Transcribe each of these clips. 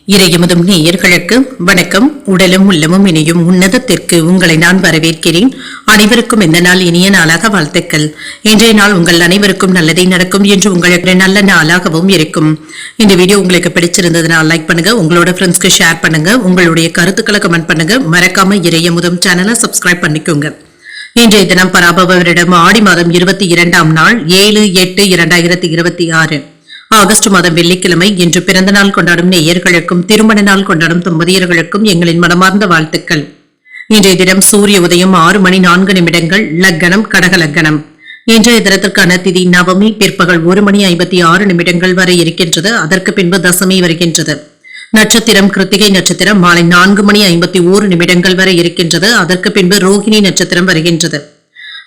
இறையமுதும் நேயர்களுக்கு வணக்கம். உடலும் உள்ளமும் இணையும் உன்னதத்திற்கு உங்களை நான் வரவேற்கிறேன். அனைவருக்கும் இந்த நாள் இனிய நாளாக வாழ்த்துக்கள். இன்றைய நாள் உங்கள் அனைவருக்கும் நல்லதே நடக்கும் என்று உங்களுக்கு நல்ல நாளாகவும் இருக்கும். இந்த வீடியோ உங்களுக்கு பிடிச்சிருந்ததுன்னா லைக் பண்ணுங்க, உங்களோட ஃப்ரெண்ட்ஸ்க்கு ஷேர் பண்ணுங்க, உங்களுடைய கருத்துக்களை கமெண்ட் பண்ணுங்க. மறக்காம இறையமுதும் சேனலை சப்ஸ்கிரைப் பண்ணிக்கோங்க. இன்றைய தினம் பராபவ வருடம் ஆடி மாதம் 22ஆம் நாள் 7/8/2026 ஆகஸ்ட் மாதம் வெள்ளிக்கிழமை. இன்று பிறந்த நாள் கொண்டாடும் நேயர்களுக்கும் திருமண நாள் கொண்டாடும் தம்பதியர்களுக்கும் எங்களின் மனமார்ந்த வாழ்த்துக்கள். இன்றைய தினம் சூரிய உதயம் 6:04 லக்கணம் கடக லக்கணம். இன்றைய தினத்திற்கான திதி நவமி பிற்பகல் 1:56 வரை இருக்கின்றது. அதற்கு பின்பு தசமி வருகின்றது. நட்சத்திரம் கிருத்திகை நட்சத்திரம் மாலை 4:51 வரை இருக்கின்றது. அதற்கு பின்பு ரோகிணி நட்சத்திரம் வருகின்றது.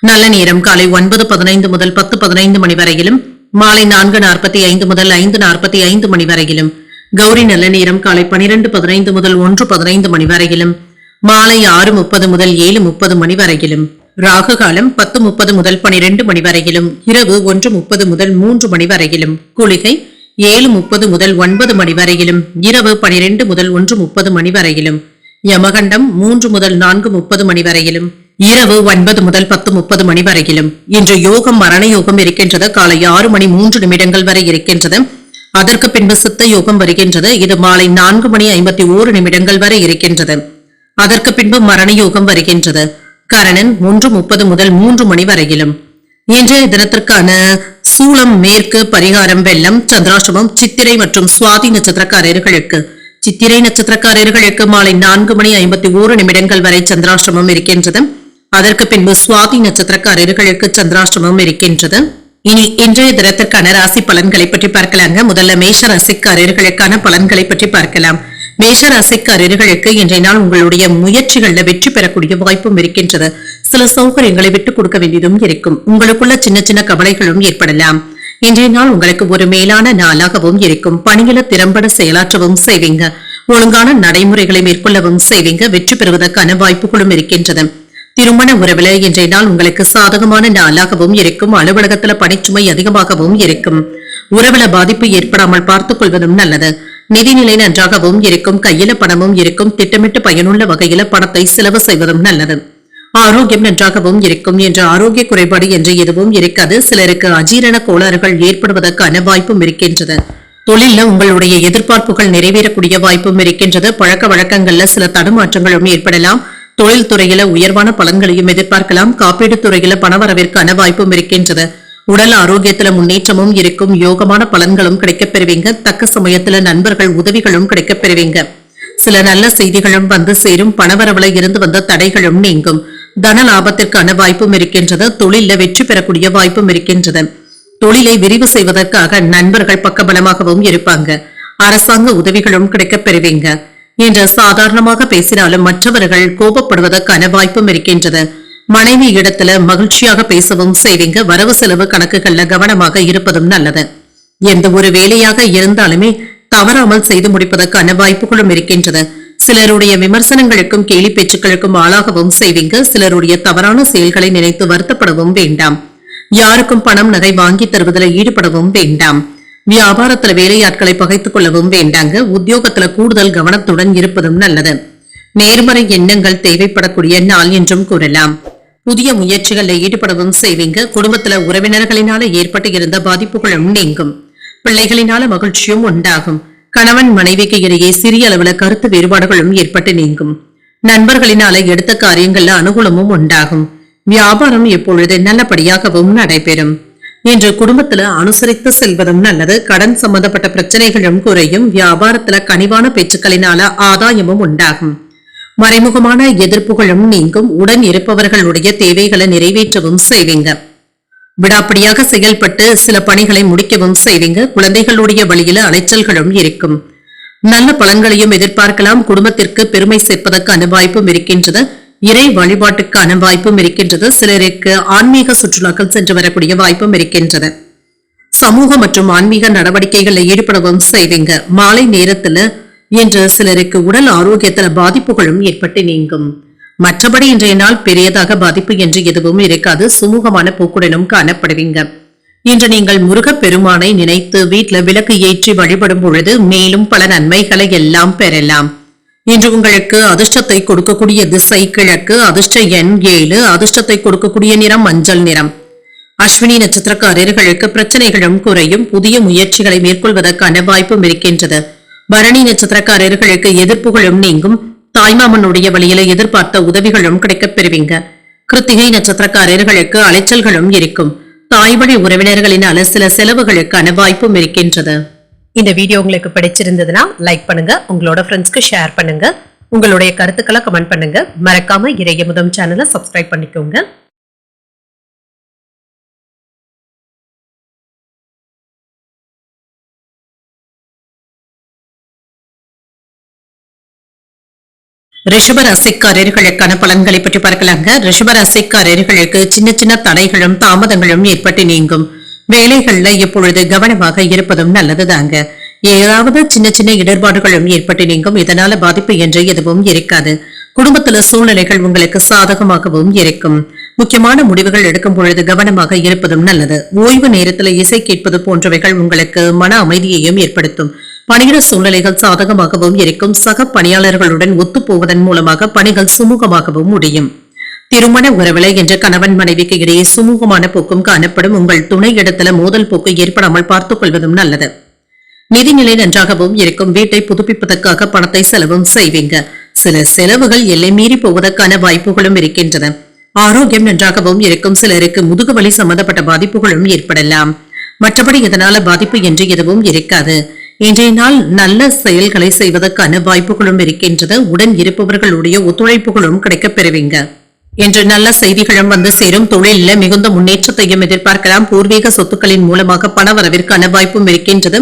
நல்ல நேரம் காலை 9:15 முதல் 10:15 மணி வரையிலும், மாலை 4:45 முதல் 5:45 மணி வரையிலும். கௌரி நல்ல நேரம் காலை 12:15 முதல் 1:15 மணி வரையிலும், மாலை 6:30 முதல் 7:30 மணி வரையிலும். ராகு காலம் 10:30 முதல் 12 மணி வரையிலும், இரவு 1:30 முதல் 3 மணி வரையிலும். குளிகை 7:30 முதல் 9 மணி வரையிலும், இரவு 12 முதல் 1:30 மணி வரையிலும். யமகண்டம் 3 முதல் 4:30 மணி வரையிலும், இரவு 9 முதல் 10:30 மணி வரையிலும். இன்று யோகம் மரண யோகம் இருக்கின்றது. காலை 6:03 வரை இருக்கின்றது. அதற்கு பின்பு சித்த யோகம் வருகின்றது. இது மாலை 4:51 வரை இருக்கின்றது. அதற்கு பின்பு மரண யோகம் வருகின்றது. கரணன் 1:30 முதல் 3 மணி வரையிலும். இன்றைய தினத்திற்கான சூலம் மேற்கு, பரிகாரம் வெள்ளம், சந்திராஷ்டமம் சித்திரை மற்றும் சுவாதி நட்சத்திரக்காரர்களுக்கு. சித்திரை நட்சத்திரக்காரர்களுக்கு மாலை 4:51 வரை சந்திராஷ்டமம் இருக்கின்றது. அதற்கு பின்பு சுவாதி நட்சத்திரக்காரர்களுக்கு சந்திராஷ்டமம் இருக்கின்றது. இனி இன்றைய தினத்திற்கான ராசி பலன்களை பற்றி பார்க்கலாங்க. முதல்ல மேஷ ராசிக்காரர்களுக்கான பலன்களை பற்றி பார்க்கலாம். மேஷ ராசிக்காரர்களுக்கு இன்றைய நாள் உங்களுடைய முயற்சிகள்ல வெற்றி பெறக்கூடிய வாய்ப்பும் இருக்கின்றது. சில சௌகரியங்களை விட்டுக் கொடுக்க வேண்டியதும் இருக்கும். உங்களுக்குள்ள சின்ன சின்ன கவலைகளும் ஏற்படலாம். இன்றைய நாள் உங்களுக்கு ஒரு மேலான நாளாகவும் இருக்கும். பணியில திறம்பட செயலாற்றவும் செய்வீங்க. ஒழுங்கான நடைமுறைகளை மேற்கொள்ளவும் செய்வீங்க. வெற்றி பெறுவதற்கான வாய்ப்புகளும் இருக்கின்றது. திருமண உறவுல இன்றைய நாள் உங்களுக்கு சாதகமான நாளாகவும் இருக்கும். அலுவலகத்துல பணிச்சுமை அதிகமாகவும் இருக்கும். உறவுல பாதிப்பு ஏற்படாமல் பார்த்துக் கொள்வதும் நல்லது. நிதிநிலை நன்றாகவும் இருக்கும். கையில பணமும் இருக்கும். திட்டமிட்டு பயனுள்ள வகையில பணத்தை செலவு செய்வதும் நல்லது. ஆரோக்கியம் நன்றாகவும் இருக்கும். என்ற ஆரோக்கிய குறைபாடு என்று எதுவும் இருக்காது. சிலருக்கு அஜீரண கோளாறுகள் ஏற்படுவதற்கான வாய்ப்பும் இருக்கின்றது. தொழில உங்களுடைய எதிர்பார்ப்புகள் நிறைவேறக்கூடிய வாய்ப்பும் இருக்கின்றது. பழக்க வழக்கங்கள்ல சில தடுமாற்றங்களும் ஏற்படலாம். தொழில் துறையில உயர்வான பலன்களையும் எதிர்பார்க்கலாம். காப்பீடு துறையில பணவரவிற்கான வாய்ப்பும் இருக்கின்றது. உடல் ஆரோக்கியத்துல முன்னேற்றமும் இருக்கும். யோகமான பலன்களும் கிடைக்கப் பெறுவீங்க. தக்க சமயத்துல நண்பர்கள் உதவிகளும் கிடைக்கப் பெறுவீங்க. சில நல்ல செய்திகளும் வந்து சேரும். பணவரவுல இருந்து வந்த தடைகளும் நீங்கும். தன லாபத்திற்கான வாய்ப்பும் இருக்கின்றது. தொழில வெற்றி பெறக்கூடிய வாய்ப்பும் இருக்கின்றது. தொழிலை விரிவு செய்வதற்காக நண்பர்கள் பக்கபலமாகவும் இருப்பாங்க. அரசாங்க உதவிகளும் கிடைக்கப் பெறுவீங்க. என்று சாதாரணமாக பேசினாலும் மற்றவர்கள் கோபப்படுவதற்கான வாய்ப்பும் இருக்கின்றது. மனைவி இடத்துல மகிழ்ச்சியாக பேசவும் செய்வீங்க. வரவு செலவு கணக்குகள்ல கவனமாக இருப்பதும் நல்லது. எந்த ஒரு வேலையாக இருந்தாலுமே தவறாமல் செய்து முடிப்பதற்கான வாய்ப்புகளும் இருக்கின்றது. சிலருடைய விமர்சனங்களுக்கும் கேலி பேச்சுக்களுக்கும் ஆளாகவும் செய்வீங்க. சிலருடைய தவறான செயல்களை நினைத்து வருத்தப்படவும் வேண்டாம். யாருக்கும் பணம் நகை வாங்கி தருவதில் ஈடுபடவும் வேண்டாம். வியாபாரத்துல வேலையாட்களை பகைத்துக் கொள்ளவும் வேண்டாங்க. உத்தியோகத்துல கூடுதல் கவனத்துடன் இருப்பதும் நல்லது. நேர்மறை எண்ணங்கள் தேவைப்படக்கூடிய நாள் என்றும் கூறலாம். புதிய முயற்சிகளில் ஈடுபடவும் செய்வீங்க. குடும்பத்துல உறவினர்களினால ஏற்பட்டு இருந்த பாதிப்புகளும் நீங்கும். பிள்ளைகளினால மகிழ்ச்சியும் உண்டாகும். கணவன் மனைவிக்கு இடையே சிறிய அளவுல கருத்து வேறுபாடுகளும் ஏற்பட்டு நீங்கும். நண்பர்களினால எடுத்த காரியங்கள்ல அனுகூலமும் உண்டாகும். வியாபாரம் எப்பொழுது நல்லபடியாகவும் நடைபெறும். என்று குடும்பத்துல அனுசரித்து செல்வதும் நல்லது. கடன் சம்பந்தப்பட்ட பிரச்சனைகளும் குறையும். வியாபாரத்துல கனிவான பேச்சுக்களினால ஆதாயமும் உண்டாகும். மறைமுகமான எதிர்ப்புகளும் நீங்கும். உடன் இருப்பவர்களுடைய தேவைகளை நிறைவேற்றவும் செய்வீங்க. விடாப்பிடியாக செயல்பட்டு சில பணிகளை முடிக்கவும் செய்வீங்க. குழந்தைகளுடைய வழியில அலைச்சல்களும் இருக்கும். நல்ல பலன்களையும் எதிர்பார்க்கலாம். குடும்பத்திற்கு பெருமை சேர்ப்பதற்கான வாய்ப்பும் இருக்கின்றது. இறை வழிபாட்டுக்கான வாய்ப்பும் இருக்கின்றது. சிலருக்கு ஆன்மீக சுற்றுலாக்கள் சென்று வரக்கூடிய வாய்ப்பும் இருக்கின்றது. சமூக மற்றும் ஆன்மீக நடவடிக்கைகளில் ஈடுபடவும் செய்வீங்க. மாலை நேரத்துல இன்று சிலருக்கு உடல் ஆரோக்கியத்துல பாதிப்புகளும் ஏற்பட்டு நீங்கும். மற்றபடி இன்றைய நாள் பெரியதாக பாதிப்பு என்று எதுவும் இருக்காது. சுமூகமான போக்குடனும் காணப்படுவீங்க. இன்று நீங்கள் முருகப்பெருமானை நினைத்து வீட்ல விளக்கு ஏற்றி வழிபடும் பொழுது மேலும் பல நன்மைகளை எல்லாம் பெறலாம். இன்று உங்களுக்கு அதிர்ஷ்டத்தை கொடுக்கக்கூடிய திசை கிழக்கு, அதிர்ஷ்ட எண் 7, அதிர்ஷ்டத்தை கொடுக்கக்கூடிய நிறம் மஞ்சள் நிறம். அஸ்வினி நட்சத்திரக்காரர்களுக்கு பிரச்சனைகளும் குறையும், புதிய முயற்சிகளை மேற்கொள்வதற்கான வாய்ப்பும் இருக்கின்றது. பரணி நட்சத்திரக்காரர்களுக்கு எதிர்ப்புகளும் நீங்கும், தாய்மாமனுடைய வழியில எதிர்பார்த்த உதவிகளும் கிடைக்கப் பெறுவீங்க. கிருத்திகை நட்சத்திரக்காரர்களுக்கு அலைச்சல்களும் இருக்கும், தாய்வழி உறவினர்களினால சில செலவுகளுக்கான வாய்ப்பும் இருக்கின்றது. இந்த வீடியோ உங்களுக்கு பிடிச்சிருந்ததுன்னா லைக் பண்ணுங்க, உங்களோட ஃப்ரெண்ட்ஸ்க்கு ஷேர் பண்ணுங்க, உங்களுடைய கருத்துக்களை கமெண்ட் பண்ணுங்க. மறக்காம இறையமுதம் சேனலை சப்ஸ்கிரைப் பண்ணிக்கோங்க. ரிஷப ராசிக்காரர்களுக்கான பலன்களை பற்றி பார்க்கலாங்க. ரிஷப ராசிக்காரர்களுக்கு சின்ன சின்ன தடைகளும் தாமதங்களும் ஏற்பட்டு நீங்கும். வேலைகள்ல இப்பொழுது கவனமாக இருப்பதும் நல்லதுதாங்க. ஏதாவது சின்ன சின்ன இடர்பாடுகளும் ஏற்பட்டு நீங்கும், இதனால பாதிப்பு என்று எதுவும் இருக்காது. குடும்பத்துல சூழ்நிலைகள் உங்களுக்கு சாதகமாகவும் இருக்கும். முக்கியமான முடிவுகள் எடுக்கும் பொழுது கவனமாக இருப்பதும் நல்லது. ஓய்வு நேரத்துல இசை கேட்பது போன்றவைகள் உங்களுக்கு மன அமைதியையும் ஏற்படுத்தும். பணியிட சூழ்நிலைகள் சாதகமாகவும் இருக்கும். சக பணியாளர்களுடன் ஒத்துப்போவதன் மூலமாக பணிகள் சுமூகமாகவும் முடியும். திருமண உறவுல என்ற கணவன் மனைவிக்கு இடையே சுமூகமான போக்கும் காணப்படும். உங்கள் துணை இடத்துல மோதல் போக்கு ஏற்படாமல் பார்த்துக் கொள்வதும் நல்லது. நிதிநிலை நன்றாகவும் இருக்கும். வீட்டை புதுப்பிப்பதற்காக பணத்தை செலவும் செய்வீங்க. சில செலவுகள் எல்லை மீறி போவதற்கான வாய்ப்புகளும் இருக்கின்றன. ஆரோக்கியம் நன்றாகவும் இருக்கும். சிலருக்கு முதுகுவலி சம்பந்தப்பட்ட பாதிப்புகளும் ஏற்படலாம். மற்றபடி இதனால பாதிப்பு என்று எதுவும் இருக்காது. இன்றைய நாள் நல்ல செயல்களை செய்வதற்கான வாய்ப்புகளும் இருக்கின்றது. உடன் இருப்பவர்களுடைய ஒத்துழைப்புகளும் கிடைக்கப் பெறுவீங்க. இன்று நல்ல செய்திகளும் வந்து சேரும். தொழிலில் மிகுந்த முன்னேற்றத்தையும் எதிர்பார்க்கலாம். பூர்வீக சொத்துக்களின் மூலமாக பணவரவிற்கான வாய்ப்பும் இருக்கின்றது.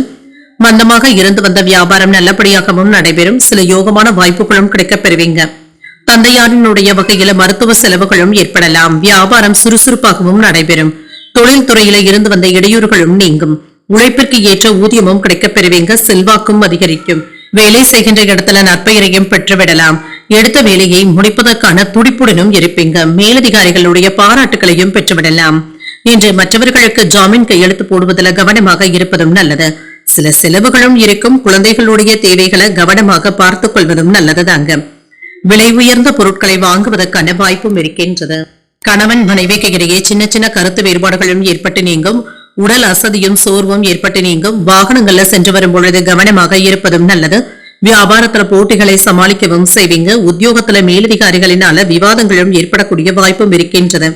மந்தமாக இருந்து வந்த வியாபாரம் நல்லபடியாகவும் நடைபெறும். சில யோகமான வாய்ப்புகளும் கிடைக்கப் பெறுவீங்க. தந்தையாரினுடைய வகையில மருத்துவ செலவுகளும் ஏற்படலாம். வியாபாரம் சுறுசுறுப்பாகவும் நடைபெறும். தொழில் துறையில இருந்து வந்த இடையூறுகளும் நீங்கும். உழைப்பிற்கு ஏற்ற ஊதியமும் கிடைக்கப் பெறுவீங்க. செல்வாக்கும் அதிகரிக்கும். வேலை செய்கின்ற இடத்துல நற்பெயரையும் பெற்றுவிடலாம். எடுத்த வேலையை முடிப்பதற்கான துடிப்புடனும் இருப்பீங்க. மேலதிகாரிகளுடைய பாராட்டுகளையும் பெற்றுவிடலாம். இன்று மற்றவர்களுக்கு ஜாமீன் கையெழுத்து போடுவதில் கவனமாக இருப்பதும் நல்லது. சில செலவுகளும் இருக்கும். குழந்தைகளுடைய தேவைகளை கவனமாக பார்த்துக் கொள்வதும் நல்லதுதாங்க. விலை உயர்ந்த பொருட்களை வாங்குவதற்கான வாய்ப்பும் இருக்கின்றது. கணவன் மனைவிக்கு இடையே சின்ன சின்ன கருத்து வேறுபாடுகளும் ஏற்பட்டு நீங்கும். உடல் அசதியும் சோர்வும் ஏற்பட்டு நீங்கும். வாகனங்கள்ல சென்று வரும் பொழுது கவனமாக இருப்பதும் நல்லது. வியாபாரத்துல போட்டிகளை சமாளிக்கவும் செய்வீங்க. உத்தியோகத்துல மேலதிகாரிகளினால விவாதங்களும் ஏற்படக்கூடிய வாய்ப்பும் இருக்கின்றது.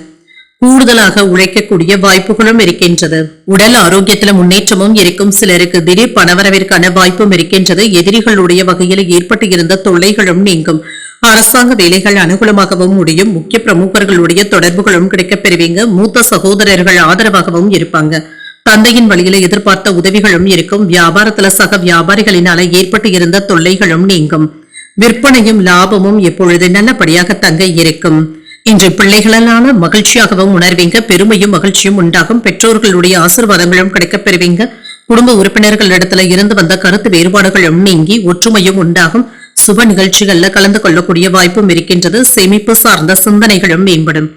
கூடுதலாக உழைக்கக்கூடிய வாய்ப்புகளும் இருக்கின்றது. உடல் ஆரோக்கியத்துல முன்னேற்றமும் இருக்கும். சிலருக்கு திடீர் பணவரவிற்கான வாய்ப்பும் இருக்கின்றது. எதிரிகளுடைய வகையில் ஏற்பட்டு இருந்த தொல்லைகளும் நீங்கும். அரசாங்க வேலைகள் அனுகூலமாகவும் முடியும். முக்கிய பிரமுகர்களுடைய தொடர்புகளும் கிடைக்கப் பெறுவீங்க. மூத்த சகோதரர்கள் ஆதரவாகவும் இருப்பாங்க. தந்தையின் வழியில எதிர்பார்த்த உதவிகளும் இருக்கும். வியாபாரத்துல சக வியாபாரிகளினால ஏற்பட்டு இருந்த தொல்லைகளும் நீங்கும். விற்பனையும் லாபமும் எப்பொழுது நல்லபடியாக தங்க இருக்கும். இன்று பிள்ளைகளான மகிழ்ச்சியாகவும் உணர்வீங்க. பெருமையும் மகிழ்ச்சியும் உண்டாகும். பெற்றோர்களுடைய ஆசீர்வாதங்களும் கிடைக்கப் பெறுவீங்க. குடும்ப உறுப்பினர்களிடத்துல இருந்து வந்த கருத்து வேறுபாடுகளும் நீங்கி ஒற்றுமையும் உண்டாகும். சுப நிகழ்ச்சிகள்ல கலந்து கொள்ளக்கூடிய வாய்ப்பும் இருக்கின்றது. சேமிப்பு சார்ந்த சிந்தனைகளும் மேம்படும்.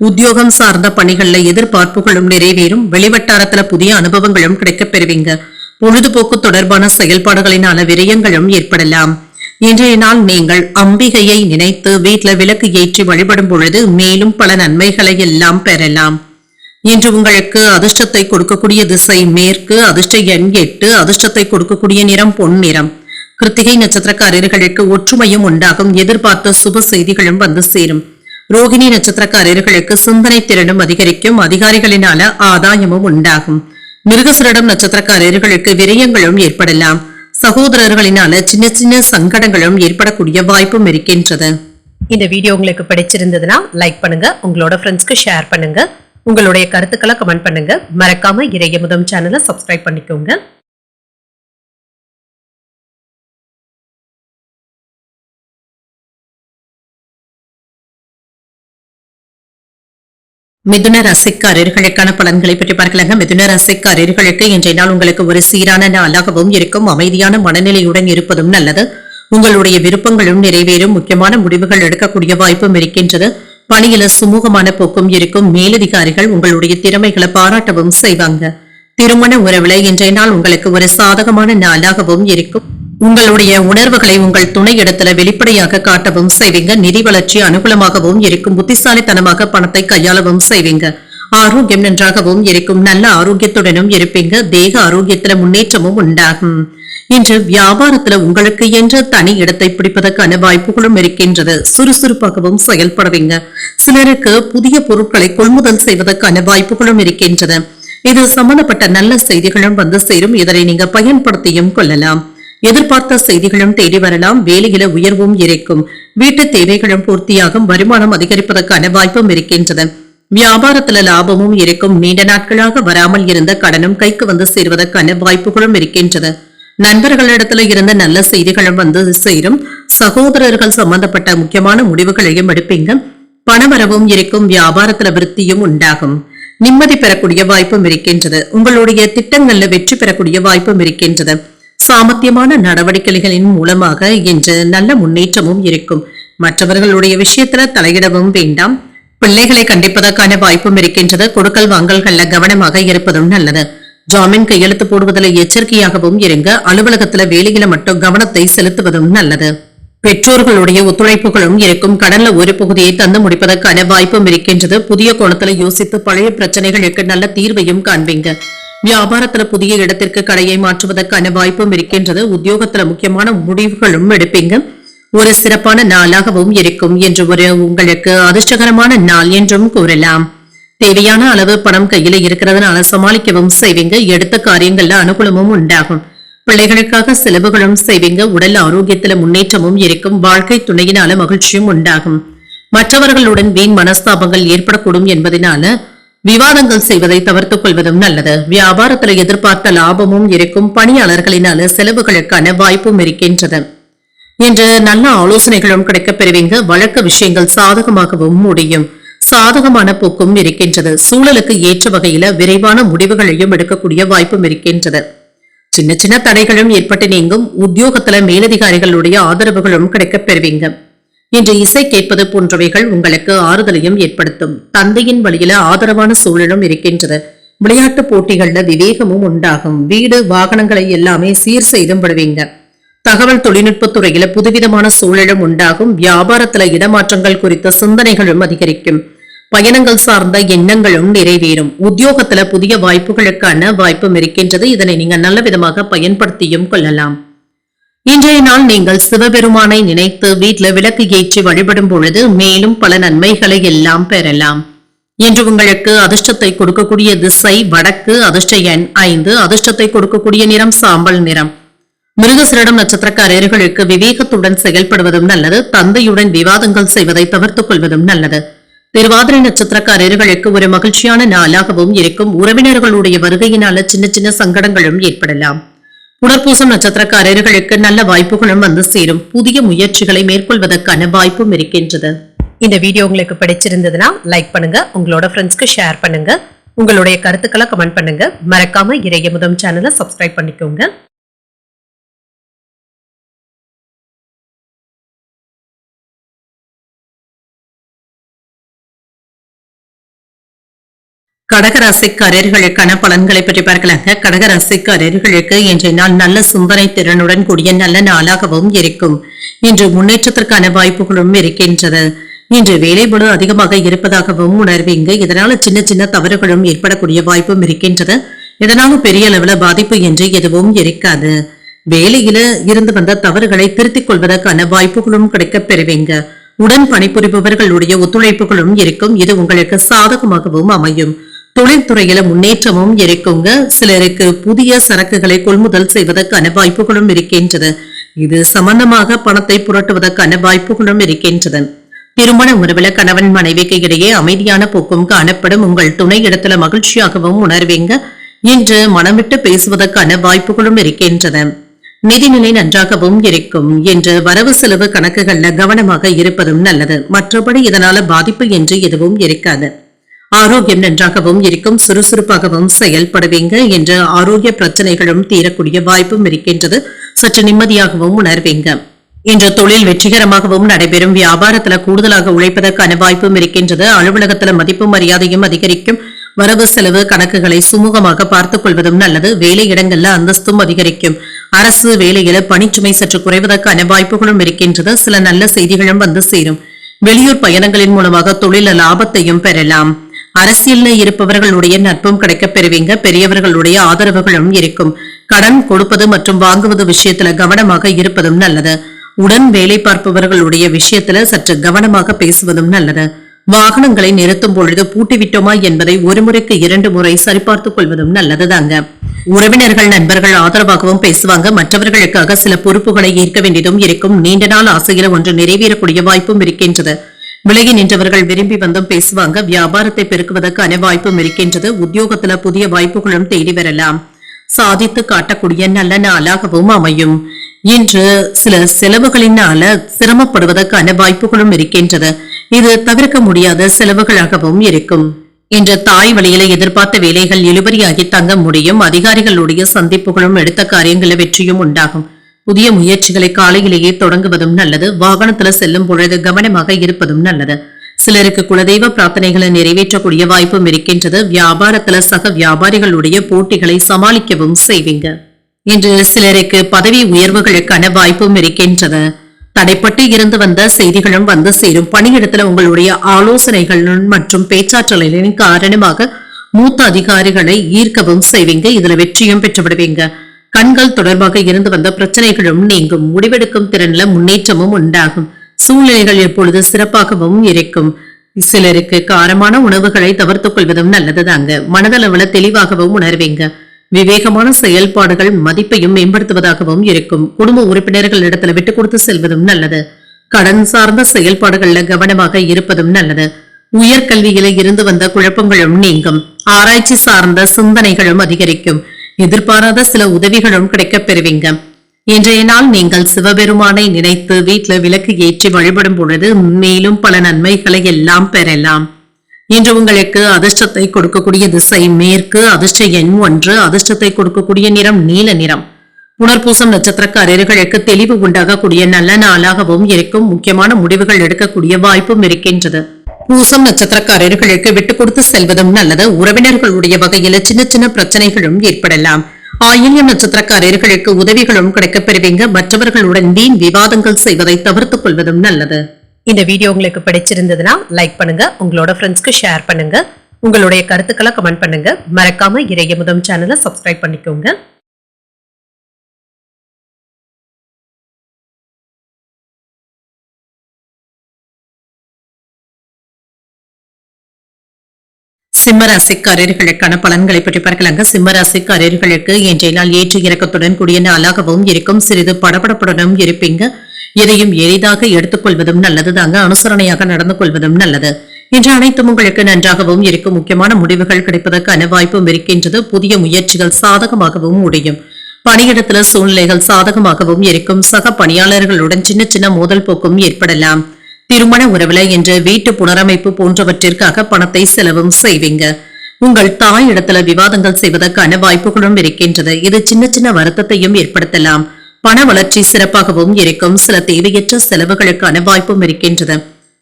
உத்தியோகம் சார்ந்த பணிகள்ல எதிர்பார்ப்புகளும் நிறைவேறும். வெளிவட்டாரத்துல புதிய அனுபவங்களும் கிடைக்கப் பெறுவீங்க. பொழுதுபோக்கு தொடர்பான செயல்பாடுகளினால விரயங்களும் ஏற்படலாம். இன்றைய நாள் நீங்கள் அம்பிகையை நினைத்து வீட்டுல விளக்கு ஏற்றி வழிபடும் பொழுது மேலும் பல நன்மைகளை எல்லாம் பெறலாம். இன்று உங்களுக்கு அதிர்ஷ்டத்தை கொடுக்கக்கூடிய திசை மேற்கு, அதிர்ஷ்ட எண் 8, அதிர்ஷ்டத்தை கொடுக்கக்கூடிய நிறம் பொன்னிறம். கிருத்திகை நட்சத்திரக்காரர்களுக்கு ஒற்றுமையும் உண்டாகும். எதிர்பார்த்த சுப செய்திகளும் வந்து சேரும். ரோகிணி நட்சத்திரக்காரர்களுக்கு சிந்தனை திறனும் அதிகரிக்கும். அதிகாரிகளினால ஆதாயமும் உண்டாகும். மிருகசீரிடம் நட்சத்திரக்காரர்களுக்கு விரயங்களும் ஏற்படலாம். சகோதரர்களினால சின்ன சின்ன சங்கடங்களும் ஏற்படக்கூடிய வாய்ப்பும் இருக்கின்றது. இந்த வீடியோ உங்களுக்கு பிடிச்சிருந்ததுன்னா லைக் பண்ணுங்க, உங்களோட ஃப்ரெண்ட்ஸ்க்கு ஷேர் பண்ணுங்க, உங்களுடைய கருத்துக்களை கமெண்ட் பண்ணுங்க. மறக்காம இறையமுதம் சேனலை சப்ஸ்கிரைப் பண்ணிக்கோங்க. மிதுன ராசிக்காரர்களுக்கான பலன்களை பற்றி பார்க்கலாங்க. மிதுன ராசிக்காரர்களுக்கு இன்றைய நாள் உங்களுக்கு ஒரு சீரான நாளாகவும் இருக்கும். அமைதியான மனநிலையுடன் இருப்பதும் நல்லது. உங்களுடைய விருப்பங்களும் நிறைவேறும். முக்கியமான முடிவுகள் எடுக்கக்கூடிய வாய்ப்பும் இருக்கின்றது. பணியில சுமூகமான போக்கும் இருக்கும். மேலதிகாரிகள் உங்களுடைய திறமைகளை பாராட்டவும் செய்வாங்க. திருமண உறவுல இன்றைய நாள் உங்களுக்கு ஒரு சாதகமான நாளாகவும் இருக்கும். உங்களுடைய உணர்வுகளை உங்கள் துணை இடத்துல வெளிப்படையாக காட்டவும் செய்வீங்க. நிதி வளர்ச்சி அனுகூலமாகவும் இருக்கும். புத்திசாலித்தனமாக பணத்தை கையாளவும் செய்வீங்க. ஆரோக்கியம் நன்றாகவும் இருக்கும். நல்ல ஆரோக்கியத்துடனும் இருப்பீங்க. தேக ஆரோக்கியத்துல முன்னேற்றமும் உண்டாகும். இன்று வியாபாரத்துல உங்களுக்கு என்ற தனி இடத்தை பிடிப்பதற்கான வாய்ப்புகளும் இருக்கின்றது. சுறுசுறுப்பாகவும் செயல்படுவீங்க. சிலருக்கு புதிய பொருட்களை கொள்முதல் செய்வதற்கான வாய்ப்புகளும் இருக்கின்றது. இது சம்பந்தப்பட்ட நல்ல செய்திகளும் வந்து சேரும். இதனை நீங்க பயன்படுத்தியும் கொள்ளலாம். எதிர்பார்த்த செய்திகளும் தேடி வரலாம். வேலையில உயர்வும் இருக்கும். வீட்டு தேவைகளும் பூர்த்தியாகும். வருமானம் அதிகரிப்பதற்கான வாய்ப்பும் இருக்கின்றது. வியாபாரத்துல லாபமும் இருக்கும். நீண்ட நாட்களாக வராமல் இருந்த கடனும் கைக்கு வந்து சேருவதற்கான வாய்ப்புகளும் இருக்கின்றது. நண்பர்களிடத்துல இருந்த நல்ல செய்திகளும் வந்து சேரும். சகோதரர்கள் சம்பந்தப்பட்ட முக்கியமான முடிவுகளையும் எடுப்பீங்க. பணவரவும் இருக்கும். வியாபாரத்துல விருத்தியும் உண்டாகும். நிம்மதி பெறக்கூடிய வாய்ப்பும் இருக்கின்றது. உங்களுடைய திட்டங்கள்ல வெற்றி பெறக்கூடிய வாய்ப்பும் இருக்கின்றது. சாமர்த்தியமான நடவடிக்கைகளின் மூலமாக இன்று நல்ல முன்னேற்றமும் இருக்கும். மற்றவர்களுடைய விஷயத்துல தலையிடவும் வேண்டாம். பிள்ளைகளை கண்டிப்பதற்கான வாய்ப்பும் இருக்கின்றது. கொடுக்கல் வாங்கல்கள்ல கவனமாக இருப்பதும் நல்லது. ஜாமீன் கையெழுத்து போடுவதில் எச்சரிக்கையாகவும் இருங்க. அலுவலகத்துல வேலையில மட்டும் கவனத்தை செலுத்துவதும் நல்லது. பெற்றோர்களுடைய ஒத்துழைப்புகளும் இருக்கும். கடன்ல ஒரு பகுதியை தந்து முடிப்பதற்கான வாய்ப்பும் இருக்கின்றது. புதிய கோணத்துல யோசித்து பழைய பிரச்சனைகளுக்கு நல்ல தீர்வையும் காண்பீங்க. வியாபாரத்துல புதிய இடத்திற்கு கடையை மாற்றுவதற்கான வாய்ப்பும் இருக்கின்றது. உத்தியோகத்துல முக்கியமான முடிவுகளும் எடுப்பீங்க. ஒரு சிறப்பான நாளாகவும் இருக்கும் என்று ஒரு உங்களுக்கு அதிர்ஷ்டகரமான நாள் என்றும் கூறலாம். தேவையான அளவு பணம் கையில இருக்கிறதுனால சமாளிக்கவும் செய்வீங்க. எடுத்த காரியங்கள்ல அனுகூலமும் உண்டாகும். பிள்ளைகளுக்காக செலவுகளும் செய்வீங்க. உடல் ஆரோக்கியத்துல முன்னேற்றமும் இருக்கும். வாழ்க்கை துணையினால மகிழ்ச்சியும் உண்டாகும். மற்றவர்களுடன் வீண் மனஸ்தாபங்கள் ஏற்படக்கூடும் என்பதனால விவாதங்கள் செய்வதை தவிர்த்துக் கொள்வதும் நல்லது. வியாபாரத்துல எதிர்பார்த்த லாபமும் இருக்கும். பணியாளர்களினால செலவுகளுக்கான வாய்ப்பும் இருக்கின்றது. இன்று நல்ல ஆலோசனைகளும் கிடைக்கப் பெறுவீங்க. வழக்கு விஷயங்கள் சாதகமாகவும் முடியும். சாதகமான போக்கும் இருக்கின்றது. சூழலுக்கு ஏற்ற வகையில விரைவான முடிவுகளையும் எடுக்கக்கூடிய வாய்ப்பும் இருக்கின்றது. சின்ன சின்ன தடைகளும் ஏற்பட்டு நீங்கும். உத்தியோகத்துல மேலதிகாரிகளுடைய ஆதரவுகளும் கிடைக்கப் பெறுவீங்க. இன்று இசை கேட்பது போன்றவைகள் உங்களுக்கு ஆறுதலையும் ஏற்படுத்தும். தந்தையின் வழியில ஆதரவான சூழலும் இருக்கின்றது. விளையாட்டு போட்டிகள்ல விவேகமும் உண்டாகும். வீடு வாகனங்களை எல்லாமே சீர் செய்தும் விடுவீங்க. தகவல் தொழில்நுட்ப துறையில புதுவிதமான சூழலும் உண்டாகும். வியாபாரத்துல இடமாற்றங்கள் குறித்த சிந்தனைகளும் அதிகரிக்கும். பயணங்கள் சார்ந்த எண்ணங்களும் நிறைவேறும். உத்தியோகத்துல புதிய வாய்ப்புகளுக்கான வாய்ப்பும் இருக்கின்றது. இதனை நீங்க நல்ல விதமாக பயன்படுத்தியும் கொள்ளலாம். இன்றைய நாள் நீங்கள் சிவபெருமானை நினைத்து வீட்டில் விளக்கு ஏற்றி வழிபடும் பொழுது மேலும் பல நன்மைகளை எல்லாம் பெறலாம். இன்று உங்களுக்கு அதிர்ஷ்டத்தை கொடுக்கக்கூடிய திசை வடக்கு. அதிர்ஷ்ட எண் 5. அதிர்ஷ்டத்தை கொடுக்கக்கூடிய நிறம் சாம்பல் நிறம். மிருகசிரிடம் நட்சத்திரக்காரர்களுக்கு விவேகத்துடன் செயல்படுவதும் நல்லது. தந்தையுடன் விவாதங்கள் செய்வதை தவிர்த்துக் கொள்வதும் நல்லது. திருவாதிரை நட்சத்திரக்காரர்களுக்கு ஒரு மகிழ்ச்சியான நாளாகவும் இருக்கும். உறவினர்களுடைய வருகையினால சின்ன சின்ன சங்கடங்களும் ஏற்படலாம். புனர்பூசம் நட்சத்திரக்காரர்களுக்கு நல்ல வாய்ப்புகளும் வந்து சேரும். புதிய முயற்சிகளை மேற்கொள்வதற்கான வாய்ப்பும் இருக்கின்றது. இந்த வீடியோ உங்களுக்கு பிடிச்சிருந்ததுன்னா லைக் பண்ணுங்க. உங்களோட ஃப்ரெண்ட்ஸ்க்கு ஷேர் பண்ணுங்க. உங்களுடைய கருத்துக்களை கமெண்ட் பண்ணுங்க. மறக்காம இறையமுதம் சேனலை சப்ஸ்கிரைப் பண்ணிக்கோங்க. கடகராசிக்காரர்களுக்கான பலன்களை பற்றி பார்க்கலாங்க. கடகராசிக்காரர்களுக்கு இன்றைய நாள் நல்ல சிந்தனை திறனுடன் கூடிய நல்ல நாளாகவும் இருக்கும். இன்று முன்னேற்றத்திற்கான வாய்ப்புகளும் இருக்கின்றது. இன்று வேலைபளு அதிகமாக இருப்பதாகவும் உணர்வீங்க. இதனால சின்ன சின்ன தவறுகளும் ஏற்படக்கூடிய வாய்ப்பும் இருக்கின்றது. இதனால பெரிய அளவுல பாதிப்பு என்று எதுவும் இருக்காது. வேலையில இருந்து வந்த தவறுகளை திருத்திக் கொள்வதற்கான வாய்ப்புகளும் கிடைக்கப் பெறுவீங்க. உடன் பணிபுரிபவர்களுடைய ஒத்துழைப்புகளும் இருக்கும். இது உங்களுக்கு சாதகமாகவும் அமையும். தொழில்துறையில முன்னேற்றமும் இருக்குங்க. சிலருக்கு புதிய சரக்குகளை கொள்முதல் செய்வதற்கான வாய்ப்புகளும் இருக்கின்றது. இது சம்பந்தமாக பணத்தை புரட்டுவதற்கான வாய்ப்புகளும் இருக்கின்றது. திருமண உறவுல கணவன் மனைவிக்கு இடையே அமைதியான போக்கும் காணப்படும். உங்கள் துணை இடத்துல மகிழ்ச்சியாகவும் உணர்வீங்க. இன்று மனம் விட்டு பேசுவதற்கான வாய்ப்புகளும் இருக்கின்றது. நிதிநிலை நன்றாகவும் இருக்கும். என்று வரவு செலவு கணக்குகள்ல கவனமாக இருப்பதும் நல்லது. மற்றபடி இதனால பாதிப்பு என்று எதுவும் இருக்காது. ஆரோக்கியம் நன்றாகவும் இருக்கும். சுறுசுறுப்பாகவும் செயல்படுவீங்க. என்ற ஆரோக்கிய பிரச்சனைகளும் தீரக்கூடிய வாய்ப்பும் இருக்கின்றது. சற்று நிம்மதியாகவும் உணர்வீங்க. இன்று தொழில் வெற்றிகரமாகவும் நடைபெறும். வியாபாரத்துல கூடுதலாக உழைப்பதற்கான வாய்ப்பும் இருக்கின்றது. அலுவலகத்துல மதிப்பு மரியாதையும் அதிகரிக்கும். வரவு செலவு கணக்குகளை சுமூகமாக பார்த்துக் கொள்வதும் நல்லது. வேலை இடங்கள்ல அந்தஸ்தும் அதிகரிக்கும். அரசு வேலையில பணிச்சுமை சற்று குறைவதற்கான வாய்ப்புகளும் இருக்கின்றது. சில நல்ல செய்திகளும் வந்து சேரும். வெளியூர் பயணங்களின் மூலமாக தொழில லாபத்தையும் பெறலாம். அரசியல்ல இருப்பவர்களுடைய நட்பும் கிடைக்கப் பெறுவீங்க. பெரியவர்களுடைய ஆதரவுகளும் இருக்கும். கடன் கொடுப்பது மற்றும் வாங்குவது விஷயத்துல கவனமாக இருப்பதும் நல்லது. உடன் வேலை பார்ப்பவர்களுடைய விஷயத்துல சற்று கவனமாக பேசுவதும் நல்லது. வாகனங்களை நிறுத்தும் பொழுது பூட்டிவிட்டோமா என்பதை ஒரு முறைக்கு 2 முறை சரிபார்த்துக் கொள்வதும் நல்லதுதாங்க. உறவினர்கள் நண்பர்கள் ஆதரவாகவும் பேசுவாங்க. மற்றவர்களுக்காக சில பொறுப்புகளை ஏற்க வேண்டியதும் இருக்கும். நீண்ட நாள் ஆசையில ஒன்று நிறைவேறக்கூடிய வாய்ப்பும் இருக்கின்றது. விலகி நின்றவர்கள் விரும்பி வந்தும் பேசுவாங்க. வியாபாரத்தை பெருக்குவதற்கான வாய்ப்பும் இருக்கின்றது. உத்தியோகத்துல புதிய வாய்ப்புகளும் தேடி வரலாம். சாதித்து காட்டக்கூடிய நல்ல நாளாகவும் அமையும். இன்று சில செலவுகளினால சிரமப்படுவதற்கான வாய்ப்புகளும் இருக்கின்றது. இது தவிர்க்க முடியாத செலவுகளாகவும் இருக்கும். இன்று தாய் வழியில எதிர்பார்த்த வேலைகள் இழுபறியாகி தங்க முடியும். அதிகாரிகளுடைய சந்திப்புகளும் எடுத்த காரியங்களில் வெற்றியும் உண்டாகும். புதிய முயற்சிகளை காலையிலேயே தொடங்குவதும் நல்லது. வாகனத்துல செல்லும் பொழுது கவனமாக இருப்பதும் நல்லது. சிலருக்கு குலதெய்வ பிரார்த்தனைகளை நிறைவேற்றக்கூடிய வாய்ப்பும் இருக்கின்றது. வியாபாரத்துல சக வியாபாரிகளுடைய போட்டிகளை சமாளிக்கவும் செய்வீங்க. இன்று சிலருக்கு பதவி உயர்வுகளுக்கான வாய்ப்பும் இருக்கின்றது. தடைப்பட்டு இருந்து வந்த செய்திகளும் வந்து சேரும். பணியிடத்துல உங்களுடைய ஆலோசனைகள் மற்றும் பேச்சாற்றலின் காரணமாக மூத்த அதிகாரிகளை ஈர்க்கவும் செய்வீங்க. இதுல வெற்றியும் பெற்றுவிடுவீங்க. கண்கள் தொடர்பாக இருந்து வந்த பிரச்சனைகளும் நீங்கும். முடிவெடுக்கும் திறன்ல முன்னேற்றமும் உண்டாகும். சூழ்நிலைகள் எப்பொழுது சிறப்பாகவும் இருக்கும். சிலருக்கு காரமான உணவுகளை தவிர்த்துக் கொள்வதும் நல்லதுதாங்க. மனதளவுல தெளிவாகவும் உணர்வீங்க. விவேகமான செயல்பாடுகள் மதிப்பையும் மேம்படுத்துவதாகவும் இருக்கும். குடும்ப உறுப்பினர்கள் இடத்துல விட்டு கொடுத்து செல்வதும் நல்லது. கடன் சார்ந்த செயல்பாடுகள்ல கவனமாக இருப்பதும் நல்லது. உயர்கல்வியில இருந்து வந்த குழப்பங்களும் நீங்கும். ஆராய்ச்சி சார்ந்த சிந்தனைகளும் அதிகரிக்கும். எதிர்பாராத சில உதவிகளும் கிடைக்கப் பெறுவீங்க. இன்றைய நாள் நீங்கள் சிவபெருமானை நினைத்து வீட்டுல விளக்கு ஏற்றி வழிபடும் பொழுது மேலும் பல நன்மைகளை எல்லாம் பெறலாம். இன்று உங்களுக்கு அதிர்ஷ்டத்தை கொடுக்கக்கூடிய திசை மேற்கு. அதிர்ஷ்ட எண் 1. அதிர்ஷ்டத்தை கொடுக்கக்கூடிய நிறம் நீல நிறம். புனர்பூசம் நட்சத்திரக்காரர்களுக்கு தெளிவு உண்டாகக்கூடிய நல்ல நாளாகவும் இருக்கும். முக்கியமான முடிவுகள் எடுக்கக்கூடிய வாய்ப்பும் இருக்கின்றது. பூசம் நட்சத்திரக்காரர்களுக்கு விட்டுக் கொடுத்து செல்வதும் நல்லது. உறவினர்களுடைய வகையில சின்ன சின்ன பிரச்சனைகளும் ஏற்படலாம். ஆயில்யம் நட்சத்திரக்காரர்களுக்கு உதவிகளும் கிடைக்கப் பெறுவீங்க. மற்றவர்களுடன் வீண் விவாதங்கள் செய்வதை தவிர்த்துக் கொள்வதும் நல்லது. இந்த வீடியோ உங்களுக்கு பிடிச்சிருந்ததுன்னா லைக் பண்ணுங்க. உங்களோட ஃப்ரெண்ட்ஸ்க்கு ஷேர் பண்ணுங்க. உங்களுடைய கருத்துக்களை கமெண்ட் பண்ணுங்க. மறக்காம இறையமுதம் சேனலை சப்ஸ்கிரைப் பண்ணிக்கோங்க. சிம்மராசிக்காரர்களுக்கான பலன்களை பற்றி பார்க்கலாங்க. சிம்மராசிக்காரர்களுக்கு இன்றைய நாள் ஏற்ற இறக்கத்துடன் கூடிய நாளாகவும் இருக்கும். சிறிது படபடப்புடனும் இருப்பீங்க. எதையும் எளிதாக எடுத்துக்கொள்வதும் நல்லது தாங்க. அனுசரணையாக நடந்து கொள்வதும் நல்லது. இன்று அனைத்தும் உங்களுக்கு நன்றாகவும் இருக்கும். முக்கியமான முடிவுகள் கிடைப்பதற்கான வாய்ப்பும் இருக்கின்றது. புதிய முயற்சிகள் சாதகமாகவும் முடியும். பணியிடத்துல சூழ்நிலைகள் சாதகமாகவும் இருக்கும். சக பணியாளர்களுடன் சின்ன சின்ன மோதல் போக்கும் ஏற்படலாம். திருமண உறவுல என்ற வீட்டு புனரமைப்பு போன்றவற்றிற்காக பணத்தை செலவும் செய்வீங்க. உங்கள் தாய் இடத்துல விவாதங்கள் செய்வதற்கான வாய்ப்புகளும் இருக்கின்றது. இது சின்ன சின்ன வருத்தத்தையும் ஏற்படுத்தலாம். பண வளர்ச்சி சிறப்பாகவும் இருக்கும். சில தேவையற்ற செலவுகளுக்கான வாய்ப்பும் இருக்கின்றது.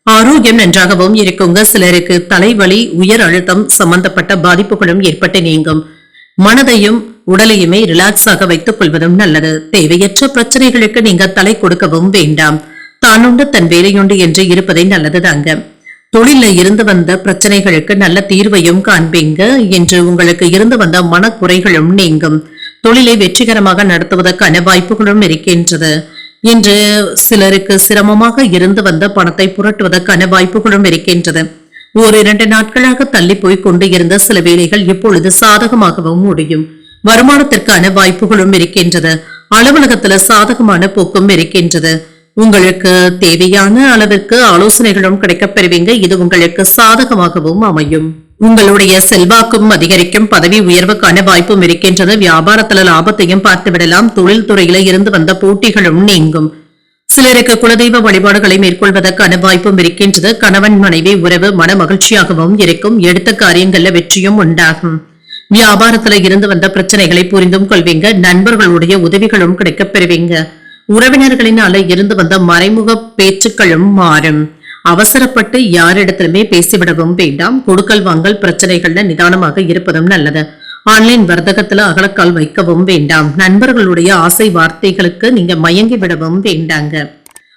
ஆரோக்கியம் நன்றாகவும் இருக்குங்க. சிலருக்கு தலைவலி உயர் அழுத்தம் சம்பந்தப்பட்ட பாதிப்புகளும் ஏற்பட்டு நீங்கும். மனதையும் உடலையுமே ரிலாக்ஸாக வைத்துக் கொள்வதும் நல்லது. தேவையற்ற பிரச்சனைகளுக்கு நீங்க தலை கொடுக்கவும் வேண்டாம். தானுண்டு தன் வேலையுண்டு என்று இருப்பதை நல்லதுதாங்க. தொழில இருந்து வந்த பிரச்சனைகளுக்கு நல்ல தீர்வையும் காண்பீங்க. என்று உங்களுக்கு இருந்து வந்த மனக்குறைகளும் நீங்கும். தொழிலை வெற்றிகரமாக நடத்துவதற்கான வாய்ப்புகளும் இருக்கின்றது. இன்று சிலருக்கு சிரமமாக இருந்து வந்த பணத்தை புரட்டுவதற்கான வாய்ப்புகளும் இருக்கின்றது. 1-2 நாட்களாக தள்ளி போய் கொண்டு இருந்த சில வேலைகள் இப்பொழுது சாதகமாகவும் முடியும். வருமானத்திற்கான வாய்ப்புகளும் இருக்கின்றது. அலுவலகத்துல சாதகமான போக்கும் இருக்கின்றது. உங்களுக்கு தேவையான அளவிற்கு ஆலோசனைகளும் கிடைக்கப் பெறுவீங்க. இது உங்களுக்கு சாதகமாகவும் அமையும். உங்களுடைய செல்வாக்கும் அதிகரிக்கும். பதவி உயர்வுக்கான வாய்ப்பும் இருக்கின்றது. வியாபாரத்துல லாபத்தையும் பார்த்து விடலாம். தொழில் துறையில இருந்து வந்த போட்டிகளும் நீங்கும். சிலருக்கு குலதெய்வ வழிபாடுகளை மேற்கொள்வதற்கான வாய்ப்பும் இருக்கின்றது. கணவன் மனைவி உறவு மன மகிழ்ச்சியாகவும் இருக்கும். எடுத்த காரியங்கள்ல வெற்றியும் உண்டாகும். வியாபாரத்துல இருந்து வந்த பிரச்சனைகளை புரிந்தும் கொள்வீங்க. நண்பர்களுடைய உதவிகளும் கிடைக்கப் பெறுவீங்க. உறவினர்களினால இருந்து வந்த மறைமுக பேச்சுக்களும் மாறும். அவசரப்பட்டு யாரிடத்திலுமே பேசிவிடவும் வேண்டாம். கொடுக்கல் வாங்கல் பிரச்சனைகள்ல நிதானமாக இருப்பதும் நல்லது. ஆன்லைன் வர்த்தகத்துல அகலக்கால் வைக்கவும் வேண்டாம். நண்பர்களுடைய ஆசை வார்த்தைகளுக்கு நீங்க மயங்கி விடவும் வேண்டாங்க.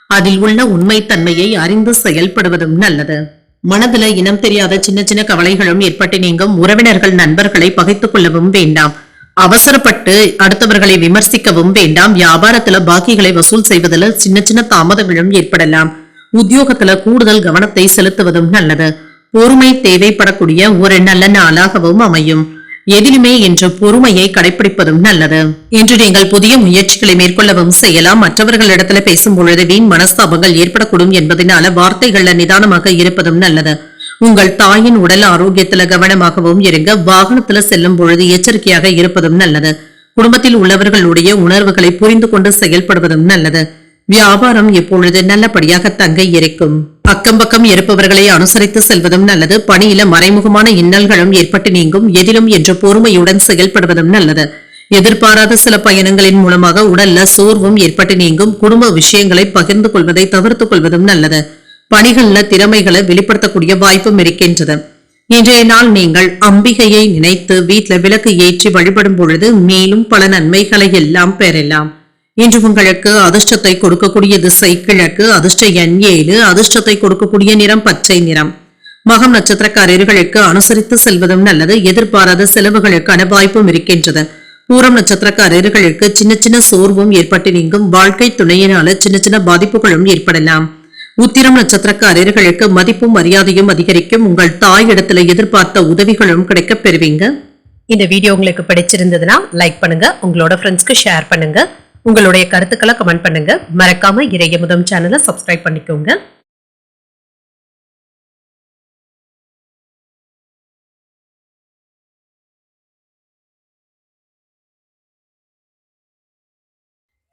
அதில் உள்ள உண்மைத்தன்மையை அறிந்து செயல்படுவதும் நல்லது. மனதுல இனம் தெரியாத சின்ன சின்ன கவலைகளும் ஏற்பட்டு நீங்கும். உறவினர்கள் நண்பர்களை பகைத்துக் கொள்ளவும் வேண்டாம். அவசரப்பட்டு அடுத்தவர்களை விமர்சிக்கவும் வேண்டாம். வியாபாரத்துல பாக்கிகளை வசூல் செய்வதில் சின்ன சின்ன தாமதங்களும் ஏற்படலாம். உத்தியோகத்துல கூடுதல் கவனத்தை செலுத்துவதும் நல்லது. பொறுமை தேவைப்படக்கூடிய ஒரு நல்ல நாளாகவும் அமையும். எதிலுமே இன்று பொறுமையை கடைபிடிப்பதும் நல்லது. இன்று நீங்கள் புதிய முயற்சிகளை மேற்கொள்ளவும் செய்யலாம். மற்றவர்களிடத்துல பேசும் பொழுது வீண் மனஸ்தாபங்கள் ஏற்படக்கூடும் என்பதனால வார்த்தைகள்ல நிதானமாக இருப்பதும் நல்லது. உங்கள் தாயின் உடல் ஆரோக்கியத்துல கவனமாகவும் இருங்க. வாகனத்துல செல்லும் பொழுது எச்சரிக்கையாக இருப்பதும் நல்லது. குடும்பத்தில் உள்ளவர்களுடைய உணர்வுகளை புரிந்து கொண்டு செயல்படுவதும் நல்லது. வியாபாரம் எப்பொழுது நல்லபடியாக தங்க இருக்கும். அக்கம் பக்கம் இருப்பவர்களை அனுசரித்து செல்வதும் நல்லது. பணியில மறைமுகமான இன்னல்களும் ஏற்பட்டு நீங்கும். எதிலும் என்று பொறுமையுடன் செயல்படுவதும் நல்லது. எதிர்பாராத சில பயணங்களின் மூலமாக உடல்ல சோர்வும் ஏற்பட்டு நீங்கும். குடும்ப விஷயங்களை பகிர்ந்து கொள்வதை தவிர்த்துக் கொள்வதும் நல்லது. பணிகள்ல திறமைகளை வெளிப்படுத்தக்கூடிய வாய்ப்பும் இருக்கின்றது. இன்றைய நாள் நீங்கள் அம்பிகையை நினைத்து வீட்டுல விளக்கு ஏற்றி வழிபடும் பொழுது மேலும் பல நன்மைகளை எல்லாம் பெறலாம். இன்று உங்களுக்கு அதிர்ஷ்டத்தை கொடுக்கக்கூடிய திசை கிழக்கு. அதிர்ஷ்ட எண் 7. அதிர்ஷ்டத்தை கொடுக்கக்கூடிய நிறம் பச்சை நிறம். மகம் நட்சத்திரக்காரர்களுக்கு அனுசரித்து செல்வதும் நல்லது. எதிர்பாராத செலவுகளுக்கான வாய்ப்பும் இருக்கின்றது. பூரம் நட்சத்திரக்காரர்களுக்கு சின்ன சின்ன சோர்வும் ஏற்பட்டு நீங்கும். வாழ்க்கை துணையினால சின்ன சின்ன பாதிப்புகளும் ஏற்படலாம். உத்திரம் நட்சத்திரக்காரர்களுக்கு மதிப்பும் மரியாதையும் அதிகரிக்கும். உங்கள் தாய் இடத்துல எதிர்பார்த்த உதவிகளும் கிடைக்க பெறுவீங்க. இந்த வீடியோ உங்களுக்கு பிடிச்சிருந்ததுன்னா லைக் பண்ணுங்க. உங்களோட ஃப்ரெண்ட்ஸ்க்கு ஷேர் பண்ணுங்க. உங்களுடைய கருத்துக்களை கமெண்ட் பண்ணுங்க. மறக்காம இறையமுதம் சேனலை சப்ஸ்கிரைப் பண்ணிக்கோங்க.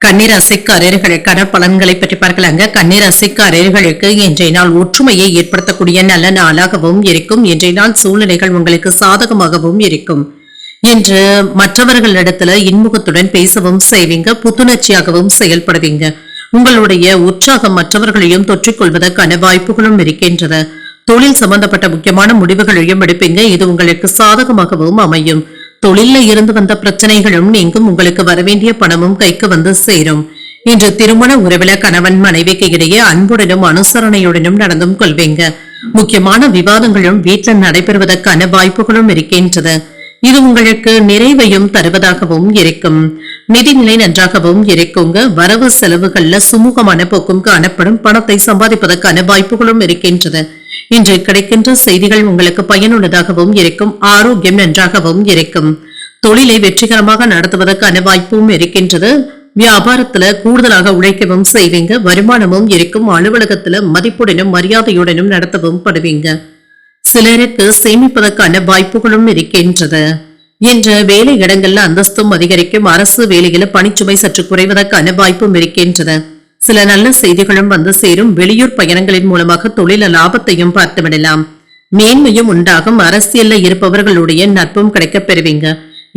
கன்னிராசிக்காரர்களுக்கான பலன்களை பற்றி பார்க்கலாங்க. கன்னிராசிக்காரர்களுக்கு இன்றைய நாள் ஒற்றுமையை ஏற்படுத்தக்கூடிய நல்ல நாளாகவும் இருக்கும். இன்றைய நாள் சூழ்நிலைகள் உங்களுக்கு சாதகமாகவும் இருக்கும். இன்று மற்றவர்களிடத்துல இன்முகத்துடன் பேசவும் செய்வீங்க. புத்துணர்ச்சியாகவும் செயல்படுவீங்க. உங்களுடைய உற்சாகம் மற்றவர்களையும் தொற்றிக்கொள்வதற்கான வாய்ப்புகளும் இருக்கின்றது. தொழில் சம்பந்தப்பட்ட முக்கியமான முடிவுகளையும் எடுப்பீங்க. இது உங்களுக்கு சாதகமாகவும் அமையும். தொழில இருந்து வந்த பிரச்சனைகளும் நீங்கும். உங்களுக்கு வரவேண்டிய பணமும் கைக்கு வந்து சேரும். இன்று திருமண உறவில கணவன் மனைவிக்கு இடையே அன்புடனும் அனுசரணையுடனும் நடந்தும் கொள்வீங்க. முக்கியமான விவாதங்களும் வீட்டில் நடைபெறுவதற்கான வாய்ப்புகளும் இருக்கின்றது. இது உங்களுக்கு நிறைவையும் தருவதாகவும் இருக்கும். நிதிநிலை நன்றாகவும் இருக்குங்க. வரவு செலவுகள்ல சுமூகமான போக்கும் காணப்படும். பணத்தை சம்பாதிப்பதற்கான வாய்ப்புகளும் இருக்கின்றது. இன்று கிடைக்கின்ற செய்திகள் உங்களுக்கு பயனுள்ளதாகவும் இருக்கும். ஆரோக்கியம் நன்றாகவும் இருக்கும். தொழிலை வெற்றிகரமாக நடத்துவதற்கான வாய்ப்பும் இருக்கின்றது. வியாபாரத்துல கூடுதலாக உழைக்கவும் செய்வீங்க. வருமானமும் இருக்கும். அலுவலகத்துல மதிப்புடனும் மரியாதையுடனும் நடத்தவும் படுவீங்க. சிலருக்கு சேமிப்பதற்கான வாய்ப்புகளும் இருக்கின்றது. என்ற வேலை இடங்கள்ல அந்தஸ்தும் அதிகரிக்கும். அரசு வேலையில பணிச்சுமை சற்று குறைவதற்கான வாய்ப்பும் இருக்கின்றது. சில நல்ல செய்திகளும் வந்து சேரும். வெளியூர் பயணங்களின் மூலமாக தொழில லாபத்தையும் பார்த்துவிடலாம். மேன்மையும் உண்டாகும். அரசியல்ல இருப்பவர்களுடைய நட்பும் கிடைக்கப் பெறுவீங்க.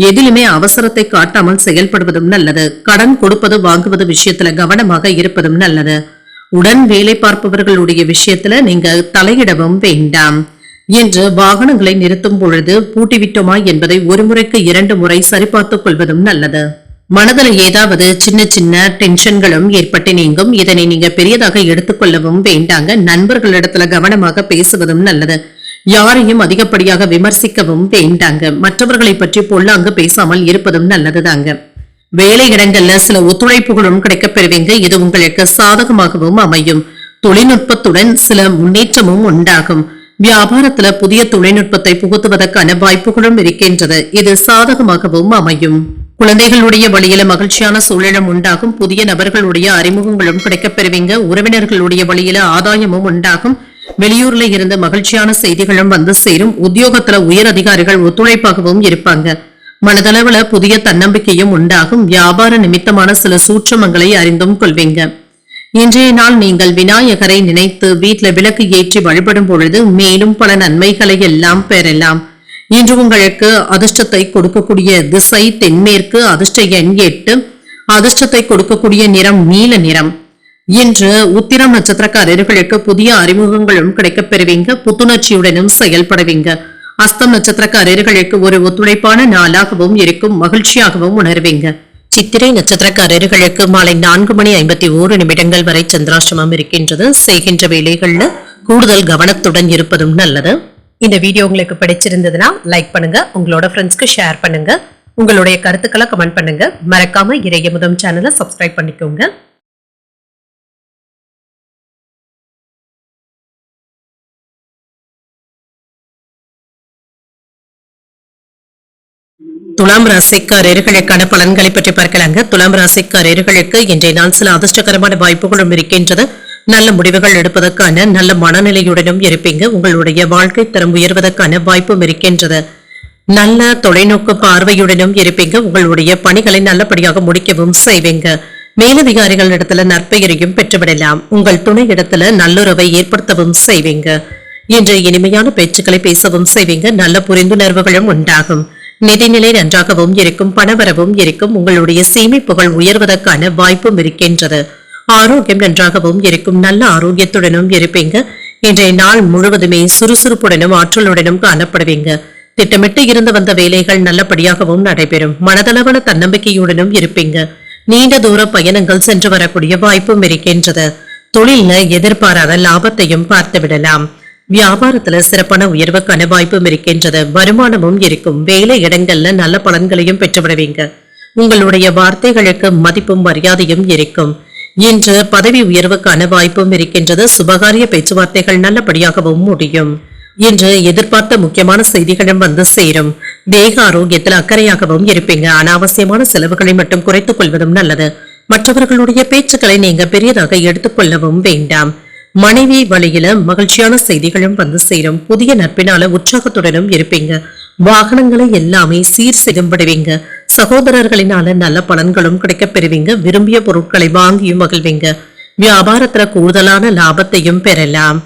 எதிலுமே அவசரத்தை காட்டாமல் செயல்படுவதும் நல்லது. கடன் கொடுப்பது வாங்குவது விஷயத்துல கவனமாக இருப்பதும் நல்லது. உடன் வேலை பார்ப்பவர்களுடைய விஷயத்துல நீங்க தலையிடவும் வேண்டாம். என்று வாகனங்களை நிறுத்தும் பொழுது பூட்டிவிட்டோமா என்பதை ஒரு முறைக்கு 2 முறை சரிபார்த்துக் கொள்வதும் நல்லது. மனதில் ஏதாவது சின்ன சின்ன டென்ஷன்களும் ஏற்பட்டு நீங்கும். இதனை நீங்க பெரியதாக எடுத்துக்கொள்ளவும் வேண்டாங்க. நண்பர்களிடத்துல கவனமாக பேசுவதும் நல்லது. யாரையும் அதிகப்படியாக விமர்சிக்கவும் வேண்டாங்க. மற்றவர்களை பற்றி பொல்லாங்கு பேசாமல் இருப்பதும் நல்லதுதாங்க. வேலை இடங்கள்ல சில ஒத்துழைப்புகளும் கிடைக்கப் பெறுவீங்க. இது உங்களுக்கு சாதகமாகவும் அமையும். தொழில்நுட்பத்துடன் சில முன்னேற்றமும் உண்டாகும். வியாபாரத்துல புதிய தொழில்நுட்பத்தை புகுத்துவதற்கான வாய்ப்புகளும் இருக்கின்றது. இது சாதகமாகவும் அமையும். குழந்தைகளுடைய வழியில மகிழ்ச்சியான சூழலும் உண்டாகும். புதிய நபர்களுடைய அறிமுகங்களும் கிடைக்கப் பெறுவீங்க. உறவினர்களுடைய வழியில ஆதாயமும் உண்டாகும். வெளியூர்ல இருந்து மகிழ்ச்சியான செய்திகளும் வந்து சேரும். உத்தியோகத்துல உயர் அதிகாரிகள் ஒத்துழைப்பாகவும் இருப்பாங்க. மனதளவுல புதிய தன்னம்பிக்கையும் உண்டாகும். வியாபார நிமித்தமான சில சூட்சமங்களை அறிந்தும் கொள்வீங்க. இன்றைய நாள் நீங்கள் விநாயகரை நினைத்து வீட்டுல விளக்கு ஏற்றி வழிபடும் பொழுது மேலும் பல நன்மைகளை எல்லாம் பெறலாம். இன்று உங்களுக்கு அதிர்ஷ்டத்தை கொடுக்கக்கூடிய திசை தென்மேற்கு. அதிர்ஷ்ட எண் 8. அதிர்ஷ்டத்தை கொடுக்கக்கூடிய நிறம் நீல நிறம். இன்று உத்திரம் நட்சத்திரக்காரர்களுக்கு புதிய அறிமுகங்களும் கிடைக்கப் பெறுவீங்க. புத்துணர்ச்சியுடனும் செயல்படுவீங்க. அஸ்தம் நட்சத்திரக்காரர்களுக்கு ஒரு ஒத்துழைப்பான நாளாகவும் இருக்கும். மகிழ்ச்சியாகவும் உணர்வீங்க. சித்திரை நட்சத்திரக்காரர்களுக்கு மாலை 4:51 வரை சந்திராஷ்டமம் இருக்கின்றது. செய்கின்ற வேலைகள்ல கூடுதல் கவனத்துடன் இருப்பதும் நல்லது. இந்த வீடியோ உங்களுக்கு பிடிச்சிருந்ததுன்னா லைக் பண்ணுங்க, உங்களோட ஃப்ரெண்ட்ஸ்க்கு ஷேர் பண்ணுங்க, உங்களுடைய கருத்துக்களை கமெண்ட் பண்ணுங்க. மறக்காம இறையமுதம் சேனலை சப்ஸ்கிரைப் பண்ணிக்கோங்க. துலாம் ராசிக்காரர்களுக்கான பலன்களை பற்றி பார்க்கலாங்க. துலாம் ராசிக்காரர்களுக்கு இன்றைய நாள் சில அதிர்ஷ்டகரமான வாய்ப்புகளும் இருக்கின்றது. நல்ல முடிவுகள் எடுப்பதற்கான நல்ல மனநிலையுடனும் இருப்பீங்க. உங்களுடைய வாழ்க்கை தரம் உயர்வதற்கான வாய்ப்பும் இருக்கின்றது. நல்ல தொலைநோக்கு பார்வையுடனும் இருப்பீங்க. உங்களுடைய பணிகளை நல்லபடியாக முடிக்கவும் செய்வீங்க. மேலதிகாரிகள் இடத்துல நற்பெயரையும் பெற்றுவிடலாம். உங்கள் துணை இடத்துல நல்லுறவை ஏற்படுத்தவும் செய்வீங்க. இன்று இனிமையான பேச்சுக்களை பேசவும் செய்வீங்க. நல்ல புரிந்துணர்வுகளும் உண்டாகும். நிதிநிலை நன்றாகவும் இருக்கும். பணவரவும் இருக்கும். உங்களுடைய சேமிப்புகள் உயர்வதற்கான வாய்ப்பும் இருக்கின்றது. ஆரோக்கியம் நன்றாகவும் இருக்கும். நல்ல ஆரோக்கியத்துடனும் இருப்பீங்க. இன்றைய நாள் முழுவதுமே சுறுசுறுப்புடனும் ஆற்றலுடனும் காணப்படுவீங்க. திட்டமிட்டு இருந்து வந்த வேலைகள் நல்லபடியாகவும் நடைபெறும். மனதளவான தன்னம்பிக்கையுடனும் இருப்பீங்க. நீண்ட தூர பயணங்கள் சென்று வரக்கூடிய வாய்ப்பும் இருக்கின்றது. தொழில எதிர்பாராத லாபத்தையும் பார்த்து விடலாம். வியாபாரத்துல சிறப்பான உயர்வுக்கான வாய்ப்பும் இருக்கின்றது. வருமானமும் இருக்கும். வேலை இடங்கள்ல நல்ல பலன்களையும் பெற்றுவிடுவீங்க. உங்களுடைய வார்த்தைகளுக்கு மதிப்பும் மரியாதையும் இருக்கும். இன்று பதவி உயர்வுக்கான வாய்ப்பும் இருக்கின்றது. சுபகாரிய பேச்சுவார்த்தைகள் நல்லபடியாகவும் முடியும். இன்று எதிர்பார்த்த முக்கியமான செய்திகளும் வந்து சேரும். தேக ஆரோக்கியத்தில் அக்கறையாகவும் இருப்பீங்க. அனாவசியமான செலவுகளை மட்டும் குறைத்துக் கொள்வதும் நல்லது. மற்றவர்களுடைய பேச்சுக்களை நீங்க பெரியதாக எடுத்துக்கொள்ளவும் வேண்டாம். மனைவி வழியில மகிழ்ச்சியான செய்திகளும் வந்து சேரும். புதிய நட்பினால உற்சாகத்துடனும் இருப்பீங்க. வாகனங்களை எல்லாமே சீர் செய்யும் விடுவீங்க. சகோதரர்களினால நல்ல பலன்களும் கிடைக்கப் பெறுவீங்க. விரும்பிய பொருட்களை வாங்கியும் மகிழ்வீங்க. வியாபாரத்துல கூடுதலான லாபத்தையும் பெறலாம்.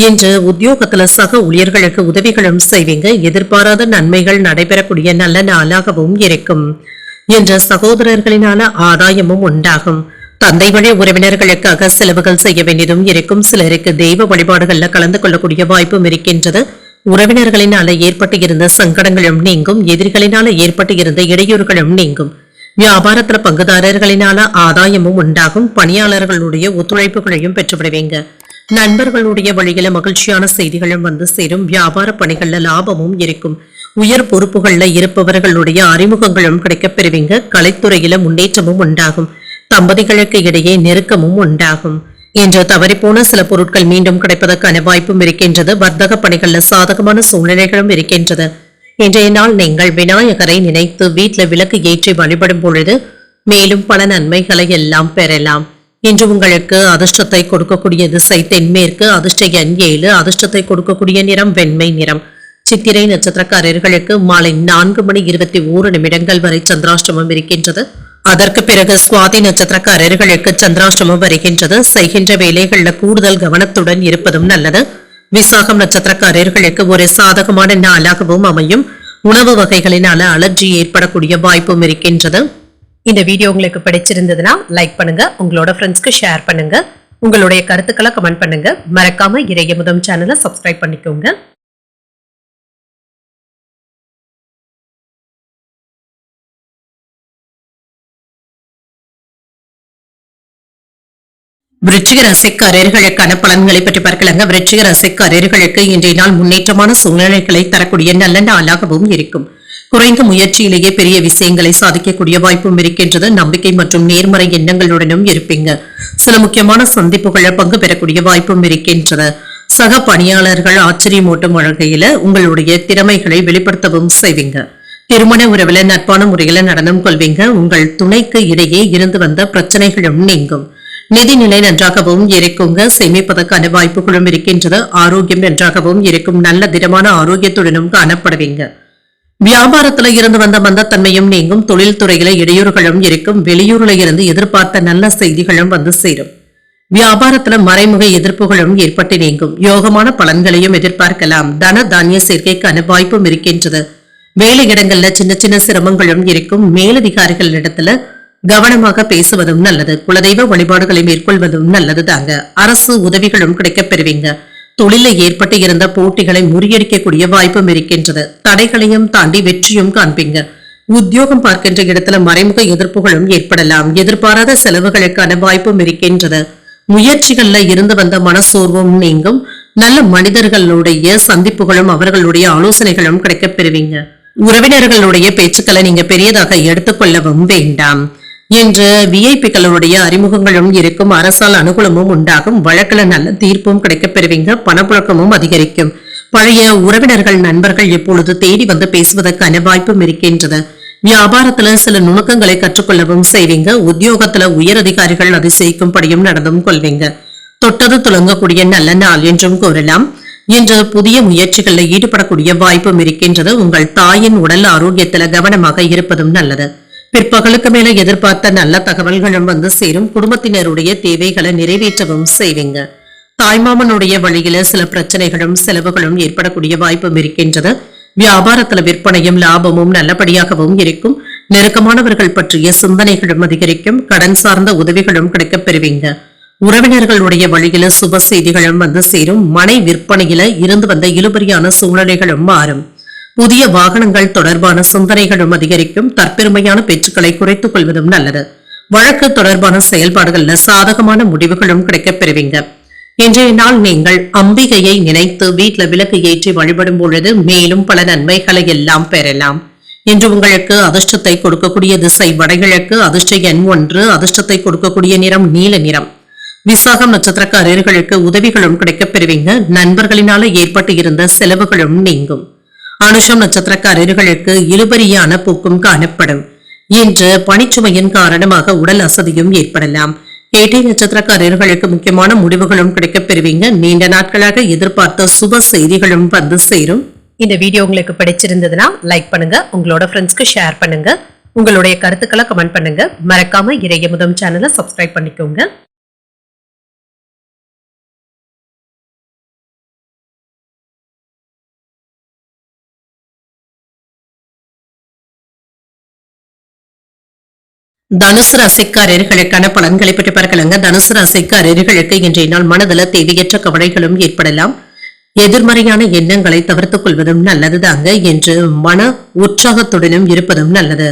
இன்று உத்தியோகத்துல சக ஊழியர்களுக்கு உதவிகளும் செய்வீங்க. எதிர்பாராத நன்மைகள் நடைபெறக்கூடிய நல்ல நாளாகவும் இருக்கும். இன்று சகோதரர்களினால ஆதாயமும் உண்டாகும். தந்தை வழி உறவினர்களுக்காக செலவுகள் செய்ய வேண்டியதும் இருக்கும். சிலருக்கு தெய்வ வழிபாடுகள்ல கலந்து கொள்ளக்கூடிய வாய்ப்பும் இருக்கின்றது. உறவினர்களினால ஏற்பட்டு இருந்த சங்கடங்களும் நீங்கும். எதிரிகளினால ஏற்பட்டு இருந்த இடையூறுகளும் நீங்கும். வியாபாரத்துல பங்குதாரர்களினால ஆதாயமும் உண்டாகும். பணியாளர்களுடைய ஒத்துழைப்புகளையும் பெற்றுவிடுவீங்க. நண்பர்களுடைய வழியில மகிழ்ச்சியான செய்திகளும் வந்து சேரும். வியாபார பணிகள்ல லாபமும் இருக்கும். உயர் பொறுப்புகள்ல இருப்பவர்களுடைய அறிமுகங்களும் கிடைக்கப் பெறுவீங்க. கலைத்துறையில முன்னேற்றமும் உண்டாகும். தம்பதிகளுக்கு இடையே நெருக்கமும் உண்டாகும். இன்று தவறிப்போன சில பொருட்கள் மீண்டும் கிடைப்பதற்கான வாய்ப்பும் இருக்கின்றது. வர்த்தக பணிகள்ல சாதகமான சூழ்நிலைகளும் இருக்கின்றது. இன்றைய நாள் நீங்கள் விநாயகரை நினைத்து வீட்டுல விளக்கு ஏற்றி வழிபடும் பொழுது மேலும் பல நன்மைகளை எல்லாம் பெறலாம். இன்று உங்களுக்கு அதிர்ஷ்டத்தை கொடுக்கக்கூடிய திசை தென்மேற்கு. அதிர்ஷ்ட எண் 7. அதிர்ஷ்டத்தை கொடுக்கக்கூடிய நிறம் வெண்மை நிறம். சித்திரை நட்சத்திரக்காரர்களுக்கு மாலை 4:21 வரை சந்திராஷ்டமம் இருக்கின்றது. அதற்கு பிறகு சுவாதி நட்சத்திரக்காரர்களுக்கு சந்திராஷ்டமம் வருகின்றது. செய்கின்ற வேலைகள்ல கூடுதல் கவனத்துடன் இருப்பதும் நல்லது. விசாகம் நட்சத்திரக்காரர்களுக்கு ஒரு சாதகமான நாளாகவும் அமையும். உணவு வகைகளினால அலர்ஜி ஏற்படக்கூடிய வாய்ப்பும் இருக்கின்றது. இந்த வீடியோ உங்களுக்கு பிடிச்சிருந்ததுன்னா லைக் பண்ணுங்க, உங்களோட ஃப்ரெண்ட்ஸ்க்கு ஷேர் பண்ணுங்க, உங்களுடைய கருத்துக்களை கமெண்ட் பண்ணுங்க. மறக்காம இறையமுதம் சேனலை சப்ஸ்கிரைப் பண்ணிக்கோங்க. விருச்சிக ராசிக்காரர்களுக்கான பலன்களை பற்றி பார்க்கலாங்க. விருச்சிக ராசிக்காரர்களுக்கு இன்றைய நாள் முன்னேற்றமான சூழ்நிலைகளை தரக்கூடிய நல்ல நாளாகவும் இருக்கும். குறைந்த முயற்சியிலேயே பெரிய விஷயங்களை சாதிக்கக்கூடிய வாய்ப்பும் இருக்கின்றது. நம்பிக்கை மற்றும் நேர்மறை எண்ணங்களுடனும் இருப்பீங்க. சில முக்கியமான சந்திப்புகளை பங்கு பெறக்கூடிய வாய்ப்பும் இருக்கின்றது. சக பணியாளர்கள் ஆச்சரியமூட்டும் வகையில உங்களுடைய திறமைகளை வெளிப்படுத்தவும் செய்வீங்க. திருமண உறவுல நட்பான முறையில நடனம் கொள்வீங்க. உங்கள் துணைக்கு இடையே இருந்து வந்த பிரச்சனைகளும் நீங்கும். நிதிநிலை நன்றாகவும் இருக்குங்க. சேமிப்பதற்கான வாய்ப்புகளும் இருக்கின்றது. ஆரோக்கியம் நன்றாகவும் இருக்கும். நல்ல திடமான ஆரோக்கியத்துடனும் காணப்படுவீங்க. வியாபாரத்துல இருந்து வந்த மந்தத்தன்மையும் நீங்கும். தொழில் துறையில இடையூறுகளும் இருக்கும். வெளியூர்ல இருந்து எதிர்பார்த்த நல்ல செய்திகளும் வந்து சேரும். வியாபாரத்துல மறைமுக எதிர்ப்புகளும் ஏற்பட்டு நீங்கும். யோகமான பலன்களையும் எதிர்பார்க்கலாம். தன தானிய சேர்க்கைக்கான வாய்ப்பும் இருக்கின்றது. வேலை இடங்கள்ல சின்ன சின்ன சிரமங்களும் இருக்கும். மேலதிகாரிகள் இடத்துல கவனமாக பேசுவதும் நல்லது. குலதெய்வ வழிபாடுகளை மேற்கொள்வதும் நல்லது தாங்க. அரசு உதவிகளும் கிடைக்கப் பெறுவீங்க. தொழிலில் ஏற்பட்டு இருந்த போட்டிகளை முறியடிக்கக்கூடிய வாய்ப்பும் இருக்கின்றது. தடைகளையும் தாண்டி வெற்றியும் காண்பீங்க. உத்தியோகம் பார்க்கின்ற இடத்துல மறைமுக எதிர்ப்புகளும் ஏற்படலாம். எதிர்பாராத செலவுகளுக்கான வாய்ப்பும் இருக்கின்றது. முயற்சிகள்ல இருந்து வந்த மனசோர்வும் நீங்கும். நல்ல மனிதர்களுடைய சந்திப்புகளும் அவர்களுடைய ஆலோசனைகளும் கிடைக்கப் பெறுவீங்க. உறவினர்களுடைய பேச்சுக்களை நீங்க பெரியதாக எடுத்துக்கொள்ளவும் வேண்டாம். இன்று விஐபிக்களுடைய அறிமுகங்களும் இருக்கும். அரசால் அனுகூலமும் உண்டாகும். வழக்குல நல்ல தீர்ப்பும் கிடைக்கப் பெறுவீங்க. பணப்புழக்கமும் அதிகரிக்கும். பழைய உறவினர்கள் நண்பர்கள் எப்பொழுது தேடி வந்து பேசுவதற்கான வாய்ப்பும் இருக்கின்றது. வியாபாரத்துல சில நுணுக்கங்களை கற்றுக்கொள்ளவும் செய்வீங்க. உத்தியோகத்துல உயர் அதிகாரிகள் அதிசயிக்கும்படியும் நடந்தும் கொள்வீங்க. தொட்டது துளங்கக்கூடிய நல்ல நாள் என்றும் கூறலாம். இன்று புதிய முயற்சிகளில் ஈடுபடக்கூடிய வாய்ப்பும் இருக்கின்றது. உங்கள் தாயின் உடல் ஆரோக்கியத்துல கவனமாக இருப்பதும் நல்லது. பிற்பகலுக்கு மேல எதிர்பார்த்த நல்ல தகவல்களும் வந்து சேரும். குடும்பத்தினருடைய தேவைகளை நிறைவேற்றவும் செய்வீங்க. தாய்மாமனுடைய வழியில சில பிரச்சனைகளும் செலவுகளும் ஏற்படக்கூடிய வாய்ப்பும் இருக்கின்றது. வியாபாரத்துல விற்பனையும் லாபமும் நல்லபடியாகவும் இருக்கும். நெருக்கமானவர்கள் பற்றிய சிந்தனைகளும் அதிகரிக்கும். கடன் சார்ந்த உதவிகளும் கிடைக்கப் பெறுவீங்க. உறவினர்களுடைய வழியில சுப செய்திகளும் வந்து சேரும். மனை விற்பனையில இருந்து வந்த இழுபறியான சூழ்நிலைகளும் மாறும். புதிய வாகனங்கள் தொடர்பான சிந்தனைகளும் அதிகரிக்கும். தற்பெருமையான பேச்சுக்களை குறைத்துக் கொள்வதும் நல்லது. வழக்கு தொடர்பான செயல்பாடுகள்ல சாதகமான முடிவுகளும் கிடைக்கப் பெறுவீங்க. இன்றைய நாள் நீங்கள் அம்பிகையை நினைத்து வீட்டுல விளக்கு ஏற்றி வழிபடும் பொழுது மேலும் பல நன்மைகளை எல்லாம் பெறலாம். இன்று உங்களுக்கு அதிர்ஷ்டத்தை கொடுக்கக்கூடிய திசை வடகிழக்கு. அதிர்ஷ்ட எண் 1. அதிர்ஷ்டத்தை கொடுக்கக்கூடிய நிறம் நீல நிறம். விசாகம் நட்சத்திரக்காரர்களுக்கு உதவிகளும் கிடைக்கப் பெறுவீங்க. நண்பர்களினால ஏற்பட்டு இருந்த செலவுகளும் நீங்கும். அனுஷம் நட்சத்திரக்காரர்களுக்கு இழுபறியான போக்கும் காணப்படும். இன்று பணிச்சுமையின் காரணமாக உடல் அசதியும் ஏற்படலாம். கேட்டை நட்சத்திரக்காரர்களுக்கு முக்கியமான முடிவுகளும் கிடைக்கப் பெறுவீங்க. நீண்ட நாட்களாக எதிர்பார்த்த சுப செய்திகளும் வந்து சேரும். இந்த வீடியோ உங்களுக்கு பிடிச்சிருந்ததுன்னா லைக் பண்ணுங்க. உங்களோட ஃப்ரெண்ட்ஸ்க்கு ஷேர் பண்ணுங்க. உங்களுடைய கருத்துக்களை கமெண்ட் பண்ணுங்க. மறக்காம இறையமுதம் சேனலை சப்ஸ்கிரைப் பண்ணிக்கோங்க. தனுசு ராசிக்காரர்களுக்கான பலன்களை பற்றி பார்க்கலாங்க. தனுசு ராசிக்காரர்களுக்கு இன்றைய நாள் மனதில் தேவையற்ற கவலைகளும் ஏற்படலாம். எதிர்மறையான எண்ணங்களை தவிர்த்துக் கொள்வதும் நல்லதுதாங்க. என்று மன உற்சாகத்துடனும் இருப்பதும் நல்லது.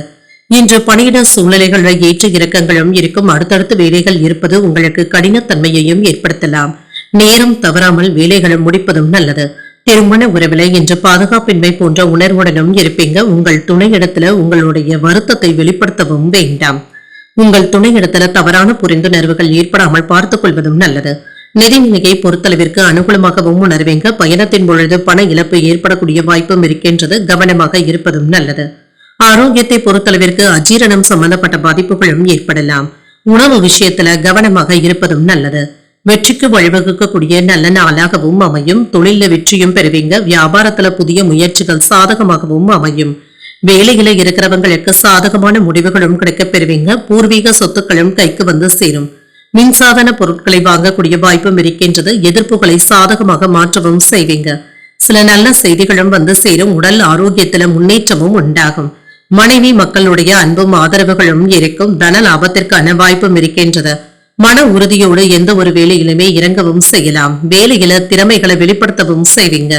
இன்று பணியிட சூழ்நிலைகளில் ஏற்ற இறக்கங்களும் இருக்கும். அடுத்தடுத்து வேலைகள் இருப்பது உங்களுக்கு கடினத்தன்மையையும் ஏற்படுத்தலாம். நேரம் தவறாமல் வேலைகளும் முடிப்பதும் நல்லது. திருமண உறவில இன்று பாதுகாப்பின்மை போன்ற உணர்வுடனும் இருப்பீங்க. உங்கள் துணையிடத்துல உங்களுடைய வருத்தத்தை வெளிப்படுத்தவும் வேண்டாம். உங்கள் துணையிடத்துல தவறான புரிந்துணர்வுகள் ஏற்படாமல் பார்த்துக் கொள்வதும் நல்லது. நிதிநிலையை பொறுத்தளவிற்கு அனுகூலமாகவும் உணர்வீங்க. பயணத்தின் பொழுது பண இழப்பு ஏற்படக்கூடிய வாய்ப்பும் இருக்கின்றது. கவனமாக இருப்பதும் நல்லது. ஆரோக்கியத்தை பொறுத்தளவிற்கு அஜீரணம் சம்பந்தப்பட்ட பாதிப்புகளும் ஏற்படலாம். உணவு விஷயத்துல கவனமாக இருப்பதும் நல்லது. வெற்றிக்கு வழிவகுக்கக்கூடிய நல்ல நாளாகவும் அமையும். தொழில வெற்றியும் பெறுவீங்க. வியாபாரத்துல புதிய முயற்சிகள் சாதகமாகவும் அமையும். வேலையில இருக்கிறவங்களுக்கு சாதகமான முடிவுகளும் கிடைக்கப் பெறுவீங்க. பூர்வீக சொத்துக்களும் கைக்கு வந்து சேரும். மின்சாதன பொருட்களை வாங்கக்கூடிய வாய்ப்பும் இருக்கின்றது. எதிர்ப்புகளை சாதகமாக மாற்றவும் செய்வீங்க. சில நல்ல செய்திகளும் வந்து சேரும். உடல் ஆரோக்கியத்துல முன்னேற்றமும் உண்டாகும். மனைவி மக்களுடைய அன்பும் ஆதரவுகளும் இருக்கும். தன லாபத்திற்கான வாய்ப்பும் இருக்கின்றது. மன உறுதியோடு எந்த ஒரு வேலையிலுமே இறங்கவும் செய்யலாம். வேலையில திறமைகளை வெளிப்படுத்தவும் செய்வீங்க.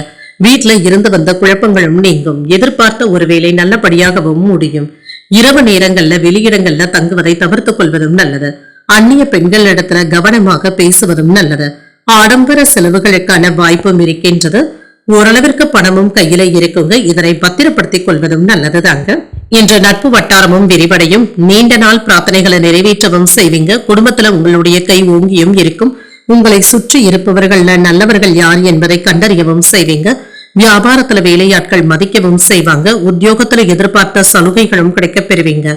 வீட்டுல இருந்து வந்த குழப்பங்களும் நீங்கும். எதிர்பார்த்த ஒரு வேலை நல்லபடியாகவும் முடியும். இரவு நேரங்கள்ல வெளியிடங்கள்ல தங்குவதை தவிர்த்துக் கொள்வதும் நல்லது. அந்நிய பெண்களிடத்துல கவனமாக பேசுவதும் நல்லது. ஆடம்பர செலவுகளுக்கான வாய்ப்பும் இருக்கின்றது. ஓரளவிற்கு பணமும் கையில இருக்குங்க. இதனை பத்திரப்படுத்திக் கொள்வதும் நல்லதுதாங்க. இன்று நட்பு வட்டாரமும் விரிவடையும். நீண்ட நாள் பிரார்த்தனைகளை நிறைவேற்றவும் செய்வீங்க. குடும்பத்துல உங்களுடைய கை ஓங்கியும் இருக்கும். உங்களை சுற்றி இருப்பவர்கள் நல்லவர்கள் யார் என்பதை கண்டறியவும் செய்வீங்க. வியாபாரத்துல வேலையாட்கள் மதிக்கவும் செய்வாங்க. உத்தியோகத்துல எதிர்பார்த்த சலுகைகளும் கிடைக்கப் பெறுவீங்க.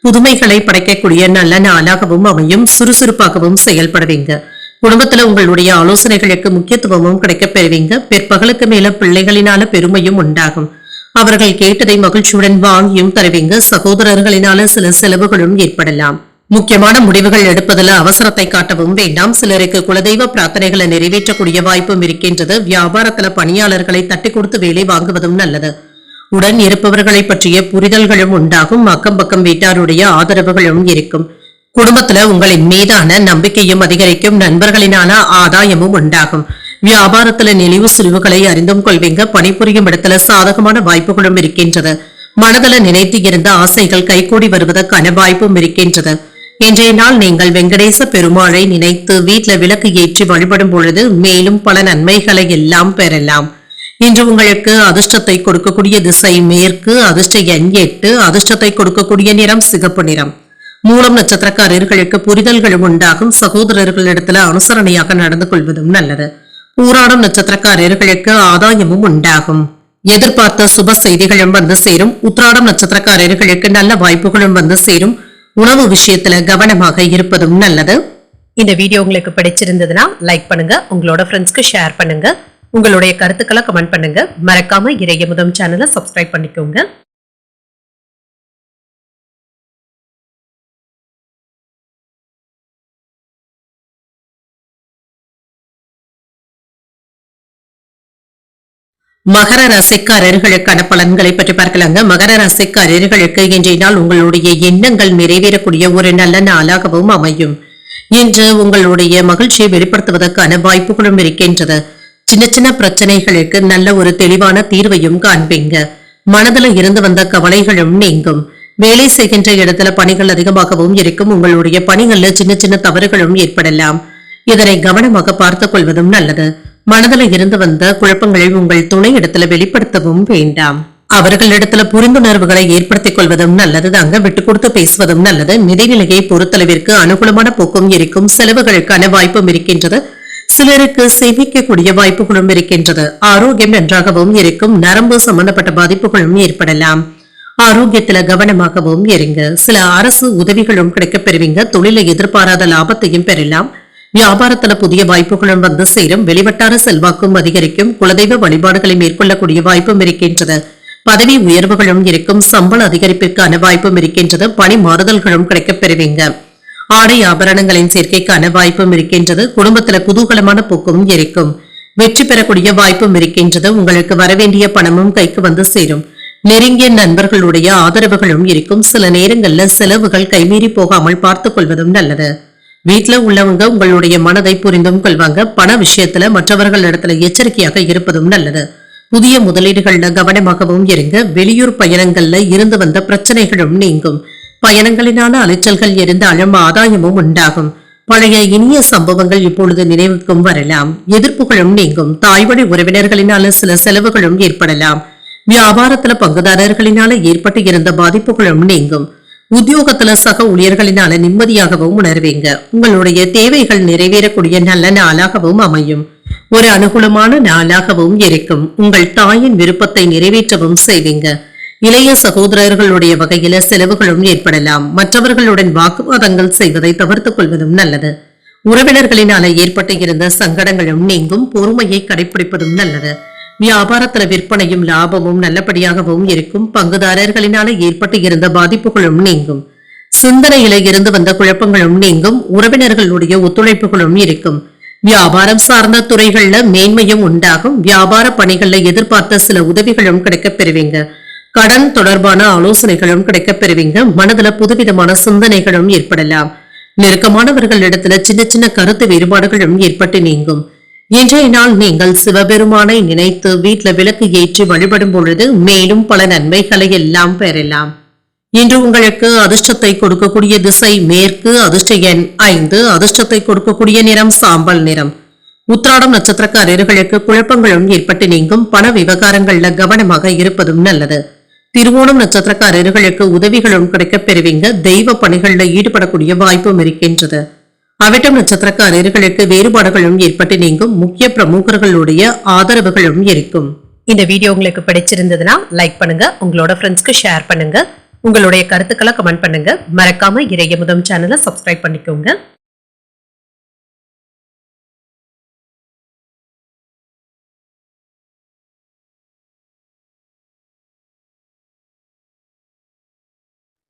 புதுமைகளை படைக்கக்கூடிய நல்ல நாளாகவும் அமையும். சுறுசுறுப்பாகவும் செயல்படுவீங்க. குடும்பத்துல உங்களுடைய ஆலோசனைகளுக்கு முக்கியத்துவமும் கிடைக்கப் பெறுவீங்க. பிற்பகலுக்கு மேல பிள்ளைகளினால பெருமையும் உண்டாகும். அவர்கள் கேட்டதை மகிழ்ச்சியுடன் வாங்கியும் தருவீங்க. சகோதரர்களினால சில செலவுகளும் ஏற்படலாம். முக்கியமான முடிவுகள் எடுப்பதில் அவசரத்தை காட்டவும் வேண்டாம். சிலருக்கு குலதெய்வ பிரார்த்தனைகளை நிறைவேற்றக்கூடிய வாய்ப்பும் இருக்கின்றது. வியாபாரத்துல பணியாளர்களை தட்டி கொடுத்து வேலை வாங்குவதும் நல்லது. உடன் இருப்பவர்களை பற்றிய புரிதல்களும் உண்டாகும். அக்கம் பக்கம் வீட்டாருடைய ஆதரவுகளும் இருக்கும். குடும்பத்துல உங்களின் மீதான நம்பிக்கையும் அதிகரிக்கும். நண்பர்களினால ஆதாயமும் உண்டாகும். வியாபாரத்துல நெளிவு சுழிவுகளை அறிந்தும் கொள்வீங்க. பணிபுரியும் இடத்துல சாதகமான வாய்ப்புகளும் இருக்கின்றது. மனதில் நினைத்து இருந்த ஆசைகள் கைகூடி வருவதற்கான வாய்ப்பும் இருக்கின்றது. இன்றைய நாள் நீங்கள் வெங்கடேச பெருமாளை நினைத்து வீட்டில் விளக்கு ஏற்றி வழிபடும் பொழுது மேலும் பல நன்மைகளை எல்லாம் பெறலாம். இன்று உங்களுக்கு அதிர்ஷ்டத்தை கொடுக்கக்கூடிய திசை மேற்கு, அதிர்ஷ்ட எண் 8, அதிர்ஷ்டத்தை கொடுக்கக்கூடிய நிறம் சிகப்பு நிறம். மூலம் நட்சத்திரக்காரர்களுக்கு புரிதல்களும் உண்டாகும். சகோதரர்களிடத்துல அனுசரணையாக நடந்து கொள்வதும் நல்லது. பூராடம் நட்சத்திரக்காரர்களுக்கு ஆதாயமும் உண்டாகும். எதிர்பார்த்த சுப செய்திகளும் வந்து சேரும். உத்திராடம் நட்சத்திரக்காரர்களுக்கு நல்ல வாய்ப்புகளும் வந்து சேரும். உணவு விஷயத்துல கவனமாக இருப்பதும் நல்லது. இந்த வீடியோ உங்களுக்கு பிடிச்சிருந்ததுன்னா லைக் பண்ணுங்க, உங்களோட ஃப்ரெண்ட்ஸ்க்கு ஷேர் பண்ணுங்க, உங்களுடைய கருத்துக்களை கமெண்ட் பண்ணுங்க. மறக்காம இறையமுதம் சேனலை சப்ஸ்கிரைப் பண்ணிக்கோங்க. மகர ராசிக்காரர்களுக்கான பலன்களை பற்றி பார்க்கலாங்க. மகர ராசிக்காரர்களுக்கு இன்றைய நாள் உங்களுடைய எண்ணங்கள் நிறைவேறக்கூடிய ஒரு நல்ல நாளாகவும் அமையும். இன்று உங்களுடைய மகிழ்ச்சியை வெளிப்படுத்துவதற்கான வாய்ப்புகளும் இருக்கின்றது. சின்ன சின்ன பிரச்சனைகளுக்கு நல்ல ஒரு தெளிவான தீர்வையும் காண்பீங்க. மனதில் இருந்து வந்த கவலைகளும் நீங்கும். வேலை செய்கின்ற இடத்துல பணிகள் அதிகமாகவும் இருக்கும். உங்களுடைய பணிகள்ல சின்ன சின்ன தவறுகளும் ஏற்படலாம். இதனை கவனமாக பார்த்துக் கொள்வதும் நல்லது. மனதில் இருந்து வந்த குழப்பங்களை உங்கள் துணை இடத்துல வெளிப்படுத்தவும் வேண்டாம். அவர்களிடத்துல புரிந்துணர்வுகளை ஏற்படுத்திக் கொள்வதும் நல்லது தாங்க. விட்டு கொடுத்து பேசுவதும் நல்லது. நிதிநிலையை பொறுத்தளவிற்கு அனுகூலமான போக்கும் இருக்கும். செலவுகளுக்கான வாய்ப்பும் இருக்கின்றது. சிலருக்கு சேமிக்கக்கூடிய வாய்ப்புகளும் இருக்கின்றது. ஆரோக்கியம் நன்றாகவும் இருக்கும். நரம்பு சம்பந்தப்பட்ட பாதிப்புகளும் ஏற்படலாம். ஆரோக்கியத்துல கவனமாகவும் இருங்க. சில அரசு உதவிகளும் கிடைக்கப் பெறுவீங்க. தொழிலை எதிர்பாராத லாபத்தையும் பெறலாம். வியாபாரத்துல புதிய வாய்ப்புகளும் வந்து சேரும். வெளிவட்டார செல்வாக்கும் அதிகரிக்கும். குலதெய்வ வழிபாடுகளை மேற்கொள்ளக்கூடிய வாய்ப்பும் இருக்கின்றது. பதவி உயர்வுகளும் இருக்கும். சம்பள அதிகரிப்பிற்கான வாய்ப்பும் இருக்கின்றது. பணி மாறுதல்களும் கிடைக்கப் பெறுவீங்க. ஆடை ஆபரணங்களின் சேர்க்கைக்கான வாய்ப்பும் இருக்கின்றது. குடும்பத்துல குதூகலமான போக்கும் இருக்கும். வெற்றி பெறக்கூடிய வாய்ப்பும் இருக்கின்றது. உங்களுக்கு வரவேண்டிய பணமும் கைக்கு வந்து சேரும். நெருங்கிய நண்பர்களுடைய ஆதரவுகளும் இருக்கும். சில நேரங்கள்ல செலவுகள் கைமீறி போகாமல் பார்த்துக் கொள்வதும் நல்லது. வீட்டுல உள்ளவங்க உங்களுடைய மனதை புரிந்தும் கொள்வாங்க. பண விஷயத்துல மற்றவர்கள் இடத்துல எச்சரிக்கையாக இருப்பதும் நல்லது. புதிய முதலீடுகள்ல கவனமாகவும் இருங்க. வெளியூர் பயணங்கள்ல இருந்து வந்த பிரச்சனைகளும் நீங்கும். பயணங்களினால அலைச்சல்கள் இருந்தாலும் ஆதாயமும் உண்டாகும். பழைய இனிய சம்பவங்கள் இப்பொழுது நினைவுக்கும் வரலாம். எதிர்ப்புகளும் நீங்கும். தாய்வழி உறவினர்களினால சில செலவுகளும் ஏற்படலாம். வியாபாரத்துல பங்குதாரர்களினால ஏற்பட்டு இருந்த பாதிப்புகளும் நீங்கும். உத்தியோகத்துல சக ஊழியர்களினால நிம்மதியாகவும் உணர்வீங்க. உங்களுடைய தேவைகள் நிறைவேறக்கூடிய நல்ல நாளாகவும் அமையும். ஒரு அனுகூலமான நாளாகவும் இருக்கும். உங்கள் தாயின் விருப்பத்தை நிறைவேற்றவும் செய்வீங்க. இளைய சகோதரர்களுடைய வகையில செலவுகளும் ஏற்படலாம். மற்றவர்களுடன் வாக்குவாதங்கள் செய்வதை தவிர்த்துக் கொள்வதும் நல்லது. உறவினர்களினால ஏற்பட்டு இருந்த சங்கடங்களும் நீங்கும். பொறுமையை கடைபிடிப்பதும் நல்லது. வியாபாரத்துல விற்பனையும் லாபமும் நல்லபடியாகவும் இருக்கும். பங்குதாரர்களினால ஏற்பட்டு இருந்த பாதிப்புகளும் நீங்கும். சிந்தனையில இருந்து வந்த குழப்பங்களும் நீங்கும். உறவினர்களுடைய ஒத்துழைப்புகளும் இருக்கும். வியாபாரம் சார்ந்த துறைகள்ல மேன்மையும் உண்டாகும். வியாபார பணிகள்ல எதிர்பார்த்த சில உதவிகளும் கிடைக்கப் பெறுவீங்க. கடன் தொடர்பான ஆலோசனைகளும் கிடைக்கப் பெறுவீங்க. மனதுல புதுவிதமான சிந்தனைகளும் ஏற்படலாம். நெருக்கமானவர்களிடத்துல சின்ன சின்ன கருத்து வேறுபாடுகளும் ஏற்பட்டு நீங்கும். இன்றைய நாள் நீங்கள் சிவபெருமானை நினைத்து வீட்டுல விளக்கு ஏற்றி வழிபடும் பொழுது மேலும் பல நன்மைகளை எல்லாம் பெறலாம். இன்று உங்களுக்கு அதிர்ஷ்டத்தை கொடுக்கக்கூடிய திசை மேற்கு, அதிர்ஷ்ட எண் 5, அதிர்ஷ்டத்தை கொடுக்கக்கூடிய நிறம் சாம்பல் நிறம். உத்திராடம் நட்சத்திரக்காரர்களுக்கு குழப்பங்களும் ஏற்பட்டு நீங்கும். பண விவகாரங்கள்ல கவனமாக இருப்பதும் நல்லது. திருவோணம் நட்சத்திரக்காரர்களுக்கு உதவிகளும் கிடைக்கப் பெறுவீங்க. தெய்வ பணிகள்ல ஈடுபடக்கூடிய வாய்ப்பும் இருக்கின்றது. அவிட்டம் நட்சத்திரக்காரர்களுக்கு வேறுபாடுகளும் ஏற்பட்டு நீங்கும். முக்கிய பிரமுகர்களுடைய ஆதரவுகளும் இருக்கும். இந்த வீடியோ உங்களுக்கு பிடிச்சிருந்ததுன்னா லைக் பண்ணுங்க, உங்களோட ஃப்ரெண்ட்ஸ்க்கு ஷேர் பண்ணுங்க, உங்களுடைய கருத்துக்களை கமெண்ட் பண்ணுங்க. மறக்காம இறையமுதம் சேனலை சப்ஸ்கிரைப் பண்ணிக்கோங்க.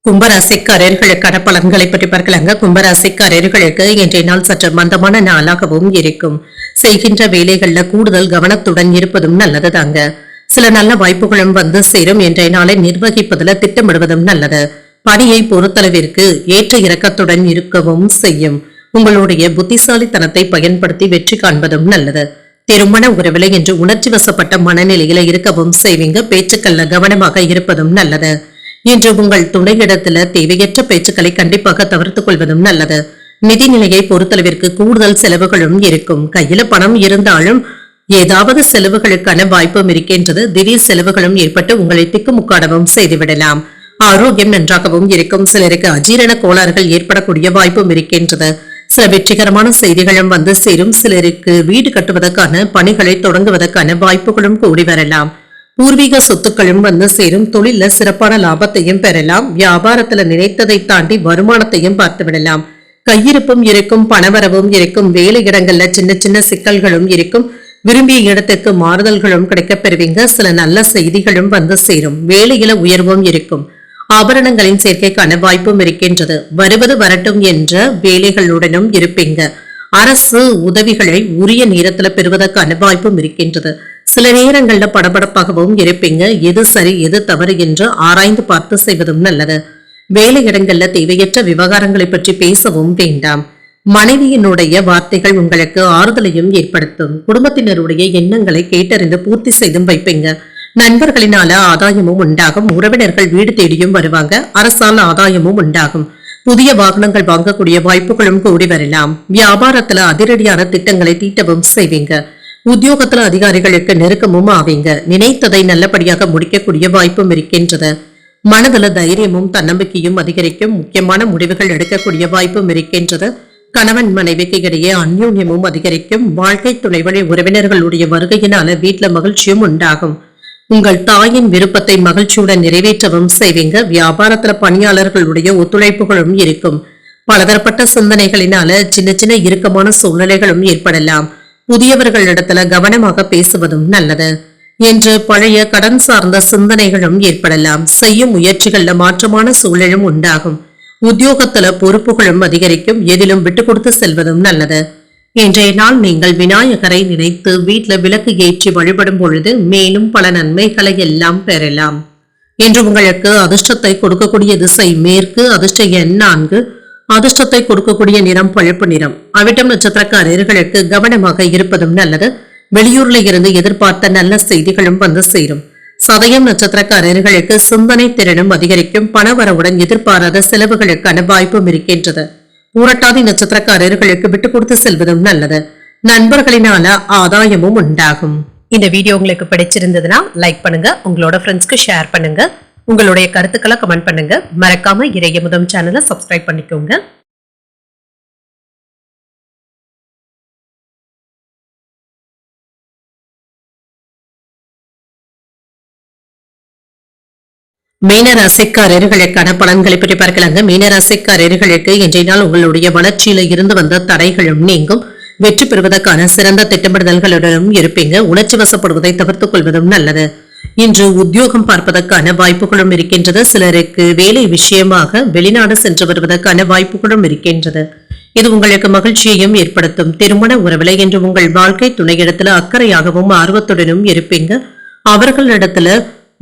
கும்பராசிக்காரர்களுக்கான பலன்களை பற்றி பார்க்கலாங்க. கும்பராசிக்காரர்களுக்கு இன்றைய நாள் சற்று மந்தமான நாளாகவும் இருக்கும். செய்கின்ற வேலைகள்ல கூடுதல் கவனத்துடன் இருப்பதும் நல்லது தாங்க. சில நல்ல வாய்ப்புகளும் வந்து சேரும். இன்றைய நாளை நிர்வகிப்பதில் திட்டமிடுவதும் நல்லது. பணியை பொறுத்தளவிற்கு ஏற்ற இறக்கத்துடன் இருக்கவும் செய்யும். உங்களுடைய புத்திசாலித்தனத்தை பயன்படுத்தி வெற்றி காண்பதும் நல்லது. திருமண உறவில என்று உணர்ச்சி வசப்பட்ட மனநிலையில இருக்கவும் செய்வீங்க. பேச்சுக்கள்ல கவனமாக இருப்பதும் நல்லது. இன்று உங்கள் துணையிடத்துல தேவையற்ற பேச்சுக்களை கண்டிப்பாக தவிர்த்துக் கொள்வதும் நல்லது. நிதிநிலையை பொறுத்தளவிற்கு கூடுதல் செலவுகளும் இருக்கும். கையில பணம் இருந்தாலும் ஏதாவது செலவுகளுக்கான வாய்ப்பும் இருக்கின்றது. திடீர் செலவுகளும் ஏற்பட்டு உங்களை திக்குமுக்காடவும் செய்துவிடலாம். ஆரோக்கியம் நன்றாகவும் இருக்கும். சிலருக்கு அஜீரண கோளாறுகள் ஏற்படக்கூடிய வாய்ப்பும் இருக்கின்றது. சில வெற்றிகரமான செய்திகளும் வந்து சேரும். சிலருக்கு வீடு கட்டுவதற்கான பணிகளை தொடங்குவதற்கான வாய்ப்புகளும் கூடி வரலாம். பூர்வீக சொத்துக்களும் வந்து சேரும். தொழில சிறப்பான லாபத்தையும் பெறலாம். வியாபாரத்துல நினைத்ததை தாண்டி வருமானத்தையும் பார்த்து விடலாம். கையிருப்பும் இருக்கும், பணவரவும் இருக்கும். வேலை இடங்கள்ல சின்ன சின்ன சிக்கல்களும் இருக்கும். விரும்பிய இடத்திற்கு மாறுதல்களும் கிடைக்கப் பெறுவீங்க. சில நல்ல செய்திகளும் வந்து சேரும். வேலையில உயர்வும் இருக்கும். ஆபரணங்களின் சேர்க்கைக்கான வாய்ப்பும் இருக்கின்றது. வருவது வரட்டும் என்ற வேலைகளுடனும் இருப்பீங்க. அரசு உதவிகளை உரிய நேரத்துல பெறுவதற்கான வாய்ப்பும் இருக்கின்றது. சில நேரங்கள்ல படபடப்பாகவும் இருப்பீங்க. எது சரி எது தவறு என்று ஆராய்ந்து பார்த்து செய்வதும் நல்லது. வேலை இடங்கள்ல தேவையற்ற விவகாரங்களை பற்றி பேசவும் வேண்டாம். மனைவியினுடைய வார்த்தைகள் உங்களுக்கு ஆறுதலையும் ஏற்படுத்தும். குடும்பத்தினருடைய எண்ணங்களை கேட்டறிந்து பூர்த்தி செய்தும் வைப்பீங்க. நண்பர்களினால ஆதாயமும் உண்டாகும். உறவினர்கள் வீடு தேடியும் வருவாங்க. அரசால் ஆதாயமும் உண்டாகும். புதிய வாகனங்கள் வாங்கக்கூடிய வாய்ப்புகளும் கூடி வரலாம். வியாபாரத்துல அதிரடியான திட்டங்களை தீட்டவும் செய்வீங்க. உத்தியோகத்துல அதிகாரிகளுக்கு நெருக்கமும் ஆவீங்க. நினைத்ததை நல்லபடியாக முடிக்கக்கூடிய வாய்ப்பும் இருக்கின்றது. மனதுல தைரியமும் தன்னம்பிக்கையும் அதிகரிக்கும். முக்கியமான முடிவுகள் எடுக்கக்கூடிய வாய்ப்பும் இருக்கின்றது. கணவன் மனைவிக்கு இடையே அந்யோன்யமும் அதிகரிக்கும். வாழ்க்கை துணை வழி உறவினர்களுடைய வருகையினால வீட்டுல மகிழ்ச்சியும் உண்டாகும். உங்கள் தாயின் விருப்பத்தை மகிழ்ச்சியுடன் நிறைவேற்றவும் செய்வீங்க. வியாபாரத்துல பணியாளர்களுடைய ஒத்துழைப்புகளும் இருக்கும். பலதரப்பட்ட சிந்தனைகளினால சின்ன சின்ன இறுக்கமான சூழ்நிலைகளும் ஏற்படலாம். புதியவர்களிடத்துல கவனமாக பேசுவதும் நல்லது. என்று பழைய கடன் சார்ந்த சிந்தனைகளும் ஏற்படலாம். செய்யும் முயற்சிகள்ல மாற்றமான சூழலும் உண்டாகும். உத்தியோகத்துல பொறுப்புகளும் அதிகரிக்கும். எதிலும் விட்டு கொடுத்து செல்வதும் நல்லது. இன்றைய நாள் நீங்கள் விநாயகரை நினைத்து வீட்டுல விளக்கு ஏற்றி வழிபடும் பொழுது மேலும் பல நன்மைகளை எல்லாம் பெறலாம். இன்று உங்களுக்கு அதிர்ஷ்டத்தை கொடுக்கக்கூடிய திசை மேற்கு. அதிர்ஷ்ட எண் 4. அதிர்ஷ்டத்தை கொடுக்கக்கூடிய நிறம் பழுப்பு நிறம். அவிட்டம் நட்சத்திரக்காரர்களுக்கு கவனமாக இருப்பதும் நல்லது. வெளியூர்ல இருந்து எதிர்பார்த்த நல்ல செய்திகளும் வந்து சேரும். சதயம் நட்சத்திரக்காரர்களுக்கு சிந்தனை திறனும் அதிகரிக்கும். பணவரவுடன் எதிர்பாராத செலவுகளுக்கான வாய்ப்பும் இருக்கின்றது. பூரட்டாதி நட்சத்திரக்காரர்களுக்கு விட்டு கொடுத்து செல்வதும் நல்லது. நண்பர்களினால ஆதாயமும் உண்டாகும். இந்த வீடியோ உங்களுக்கு பிடிச்சிருந்ததுன்னா லைக் பண்ணுங்க. உங்களோட ஃப்ரெண்ட்ஸ்க்கு ஷேர் பண்ணுங்க. உங்களுடைய கருத்துக்களை கமெண்ட் பண்ணுங்க. மறக்காம இறையமுதம் சேனலை சப்ஸ்கிரைப் பண்ணிக்கோங்க. மீனராசிக்காரர்களுக்கான பலன்களை பற்றி பார்க்கலாங்க. மீனராசிக்காரர்களுக்கு இன்றைய நாள் உங்களுடைய வளர்ச்சியில இருந்து வந்த தடைகளும் நீங்கும். வெற்றி பெறுவதற்கான சிறந்த திட்டமிடுதல்களுடனும் இருப்பீங்க. உணர்ச்சி வசப்படுவதை தவிர்த்துக் கொள்வதும் நல்லது. இன்று உத்தியோகம் பார்ப்பதற்கான வாய்ப்புகளும் இருக்கின்றது. சிலருக்கு வேலை விஷயமாக வெளிநாடு சென்று வருவதற்கான வாய்ப்புகளும் இருக்கின்றது. இது உங்களுக்கு மகிழ்ச்சியையும் ஏற்படுத்தும். திருமண உறவில இன்று உங்கள் வாழ்க்கை துணையிடத்துல அக்கறையாகவும் ஆர்வத்துடனும் இருப்பீங்க. அவர்களிடத்துல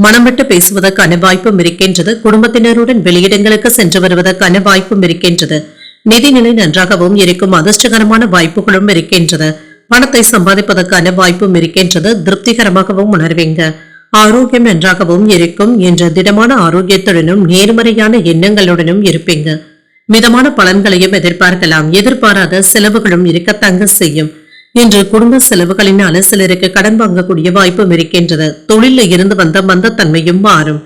மனம் விட்டு பேசுவதற்கான வாய்ப்பும் இருக்கின்றது. குடும்பத்தினருடன் வெளியிடங்களுக்கு சென்று வருவதற்கான வாய்ப்பும் இருக்கின்றது. நிதிநிலை நன்றாகவும் இருக்கும். அதிர்ஷ்டகரமான வாய்ப்புகளும் இருக்கின்றது. பணத்தை சம்பாதிப்பதற்கான வாய்ப்பும் இருக்கின்றது. திருப்திகரமாகவும் உணர்வீங்க. ஆரோக்கியம் நன்றாகவும் இருக்கும். என்ற திடமான ஆரோக்கியத்துடனும் நேர்மறையான எண்ணங்களுடனும் இருப்பீங்க. மிதமான பலன்களையும் எதிர்பார்க்கலாம். எதிர்பாராத செலவுகளும் இருக்கத்தாங்க செய்யும். இன்று குடும்ப செலவுகளினால சிலருக்கு கடன் வாங்கக்கூடிய வாய்ப்பும் இருக்கின்றது. தொழில இருந்து வந்த மந்தத்தன்மையும் மாறும்.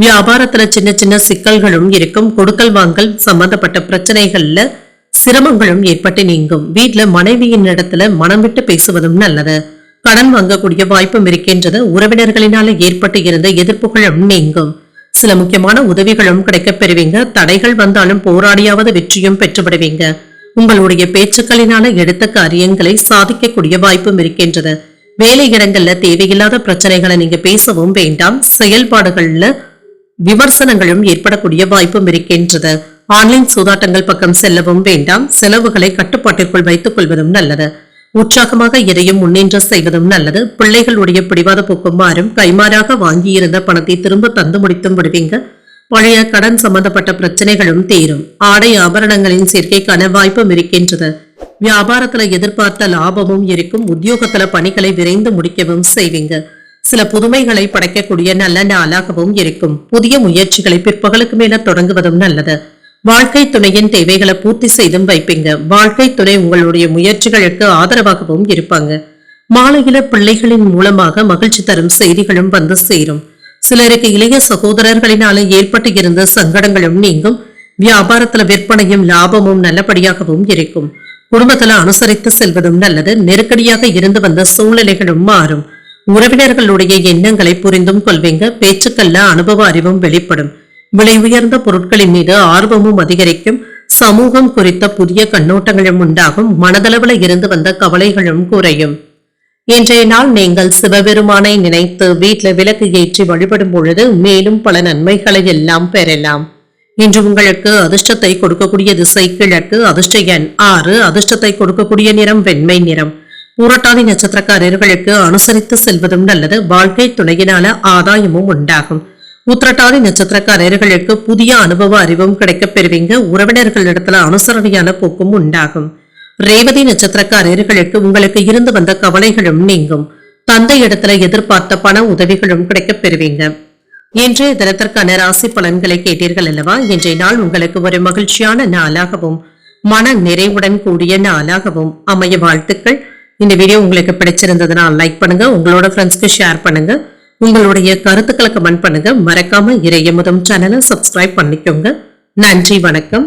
வியாபாரத்துல சின்ன சின்ன சிக்கல்களும் இருக்கும். கொடுக்கல் வாங்கல் சம்பந்தப்பட்ட பிரச்சனைகள்ல சிரமங்களும் ஏற்பட்டு நீங்கும். வீட்டுல மனைவியின் இடத்துல மனம் விட்டு பேசுவதும் நல்லது. கடன் வாங்கக்கூடிய வாய்ப்பும் இருக்கின்றது. உறவினர்களினால ஏற்பட்டு இருந்த எதிர்ப்புகளும் நீங்கும். சில முக்கியமான உதவிகளும் கிடைக்கப் பெறுவீங்க. தடைகள் வந்தாலும் போராடியாவது வெற்றியும் பெற்றுவிடுவீங்க. உங்களுடைய பேச்சுக்களினால எடுத்த காரியங்களை சாதிக்கக்கூடிய வாய்ப்பும் இருக்கின்றது. வேலை இடங்கள்ல தேவையில்லாத பிரச்சனைகளை நீங்க பேசவும் வேண்டாம். செயல்பாடுகள்ல விமர்சனங்களும் ஏற்படக்கூடிய வாய்ப்பும் இருக்கின்றது. ஆன்லைன் சூதாட்டங்கள் பக்கம் செல்லவும் வேண்டாம். செலவுகளை கட்டுப்பாட்டிற்குள் வைத்துக் கொள்வதும் நல்லது. உற்சாகமாக எதையும் முன்னின்று செய்வதும் நல்லது. பிள்ளைகளுடைய பிடிவாத போக்கும் மாறும். கைமாறாக வாங்கியிருந்த பணத்தை திரும்ப தந்து முடித்தும் விடுவீங்க. பழைய கடன் சம்பந்தப்பட்ட பிரச்சனைகளும் தீரும். ஆடை ஆபரணங்களின் சேர்க்கைக்கான வாய்ப்பும் இருக்கின்றது. வியாபாரத்துல எதிர்பார்த்த லாபமும் இருக்கும். உத்தியோகத்துல பணிகளை விரைந்து முடிக்கவும் செய்வீங்க. சில புதுமைகளை படைக்கக்கூடிய நல்ல நாளாகவும் இருக்கும். புதிய முயற்சிகளை பிற்பகலுக்கு மேல தொடங்குவதும் நல்லது. வாழ்க்கை துணையின் தேவைகளை பூர்த்தி செய்தும் வைப்பீங்க. வாழ்க்கை துணை உங்களுடைய முயற்சிகளுக்கு ஆதரவாகவும் இருப்பாங்க. மாலையில பிள்ளைகளின் மூலமாக மகிழ்ச்சி தரும் செய்திகளும் வந்து சேரும். சிலருக்கு இளைய சகோதரர்களினால ஏற்பட்டு இருந்த சங்கடங்களும் நீங்கும். வியாபாரத்துல விற்பனையும் லாபமும் நல்லபடியாகவும் இருக்கும். குடும்பத்துல அனுசரித்து செல்வதும் நல்லது. நெருக்கடியாக இருந்து வந்த சூழ்நிலைகளும் மாறும். உறவினர்களுடைய எண்ணங்களை புரிந்தும் கொள்வீங்க. பேச்சுக்கல்ல அனுபவ அறிவும் வெளிப்படும். விலை உயர்ந்த பொருட்களின் மீது ஆர்வமும் அதிகரிக்கும். சமூகம் குறித்த புதிய கண்ணோட்டங்களும் உண்டாகும். மனதளவுல இருந்து வந்த கவலைகளும் குறையும். இன்றைய நாள் நீங்கள் சிவபெருமானை நினைத்து வீட்டுல விளக்கு ஏற்றி வழிபடும் பொழுது மேலும் பல நன்மைகளை எல்லாம் பெறலாம். இன்று உங்களுக்கு அதிர்ஷ்டத்தை கொடுக்கக்கூடிய திசை கிழக்கு. அதிர்ஷ்ட எண் 6. அதிர்ஷ்டத்தை கொடுக்கக்கூடிய நிறம் வெண்மை நிறம். புரட்டாதி நட்சத்திரக்காரர்களுக்கு அனுசரித்து செல்வதும் நல்லது. வாழ்க்கை துணையினால ஆதாயமும் உண்டாகும். உத்திரட்டாதி நட்சத்திரக்காரர்களுக்கு புதிய அனுபவ அறிவும் கிடைக்கப் பெறுவீங்க. உறவினர்களிடத்துல அனுசரணையான போக்கும் உண்டாகும். ரேவதி நட்சத்திரக்காரர்களுக்கு உங்களுக்கு இருந்து வந்த கவலைகளும் நீங்கும். தந்தை இடத்துல எதிர்பார்த்த பண உதவிகளும் கிடைக்கப் பெறுவீங்க. இன்றைய தினத்திற்கான ராசி பலன்களை கேட்டீர்கள் அல்லவா? இன்றைய நாள் உங்களுக்கு ஒரு மகிழ்ச்சியான நாளாகவும் மன நிறைவுடன் கூடிய நாளாகவும் அமைய வாழ்த்துக்கள். இந்த வீடியோ உங்களுக்கு பிடிச்சிருந்ததுன்னா லைக் பண்ணுங்க. உங்களோட ஃப்ரெண்ட்ஸ்க்கு ஷேர் பண்ணுங்க. உங்களுடைய கருத்துக்களை கமெண்ட் பண்ணுங்க. மறக்காம இறையமுதம் சேனலை சப்ஸ்கிரைப் பண்ணிக்கோங்க. நன்றி, வணக்கம்.